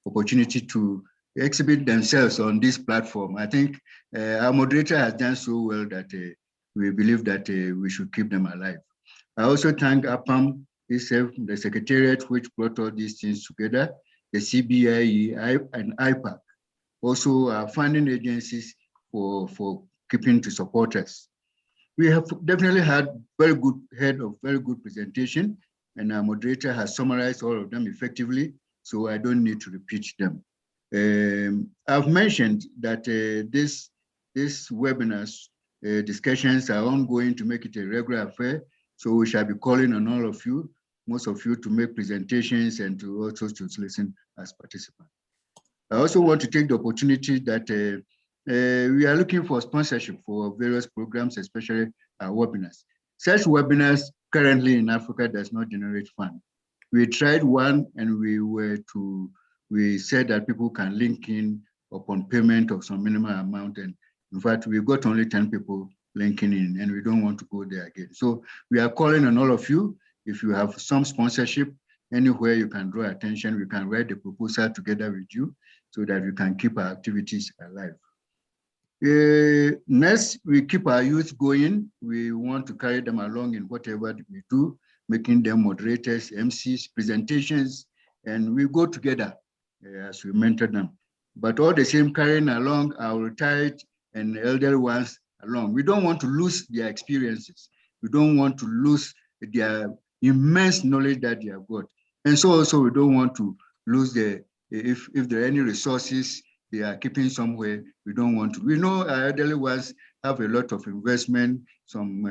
opportunity to exhibit themselves on this platform. I think our moderator has done so well that we believe that we should keep them alive. I also thank Apam itself, the Secretariat, which brought all these things together, the CBIE and IPAC, also our funding agencies for keeping to support us. We have definitely had very good presentation, and our moderator has summarized all of them effectively, so I don't need to repeat them. I've mentioned that this webinars discussions are ongoing to make it a regular affair, so we shall be calling on all of you, most of you, to make presentations and to also to listen as participants. I also want to take the opportunity that we are looking for sponsorship for various programs, especially our webinars. Such webinars currently in Africa does not generate funds. We tried one and we said that people can link in upon payment of some minimum amount. And in fact, we got only 10 people linking in, and we don't want to go there again. So we are calling on all of you. If you have some sponsorship anywhere you can draw attention, we can write the proposal together with you so that we can keep our activities alive. Next, we keep our youth going. We want to carry them along in whatever we do, making them moderators, MCs, presentations, and we go together as we mentor them. But all the same, carrying along our retired and elderly ones along. We don't want to lose their experiences. We don't want to lose their immense knowledge that they have got. And so also we don't want to lose if there are any resources they are keeping somewhere, we don't want to. We know our elderly ones have a lot of investment, some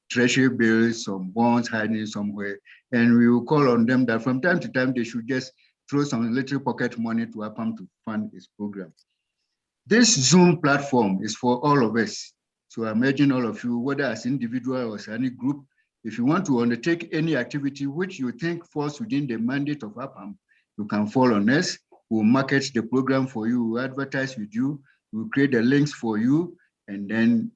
treasury bills, some bonds hiding somewhere, and we will call on them that from time to time they should just throw some little pocket money to Apam to fund this program. This Zoom platform is for all of us. So I'm urging all of you, whether as individual or as any group, if you want to undertake any activity which you think falls within the mandate of Apam, you can fall on us. We'll market the program for you, we'll advertise with you, we'll create the links for you, and then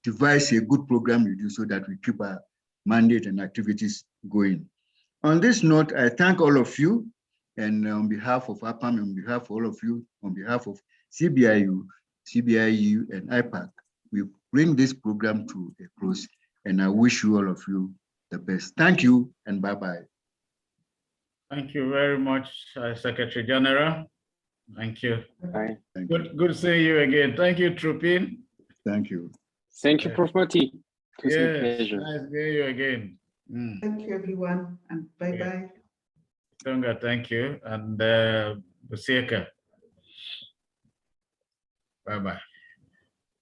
devise a good program with you so that we keep our mandate and activities going. On this note, I thank all of you, and on behalf of Apam, on behalf of all of you, on behalf of CBIU, and IPAC, we bring this program to a close, and I wish you all of you the best. Thank you, and bye-bye. Thank you very much, Secretary General. Thank you. Bye. Good seeing you again. Thank you, Trupin. Thank you. Thank you, Prof. Mati. It was a Yes, pleasure. nice seeing you again. Thank you, everyone, and bye-bye. Tonga, thank you. And Busieka. Bye-bye.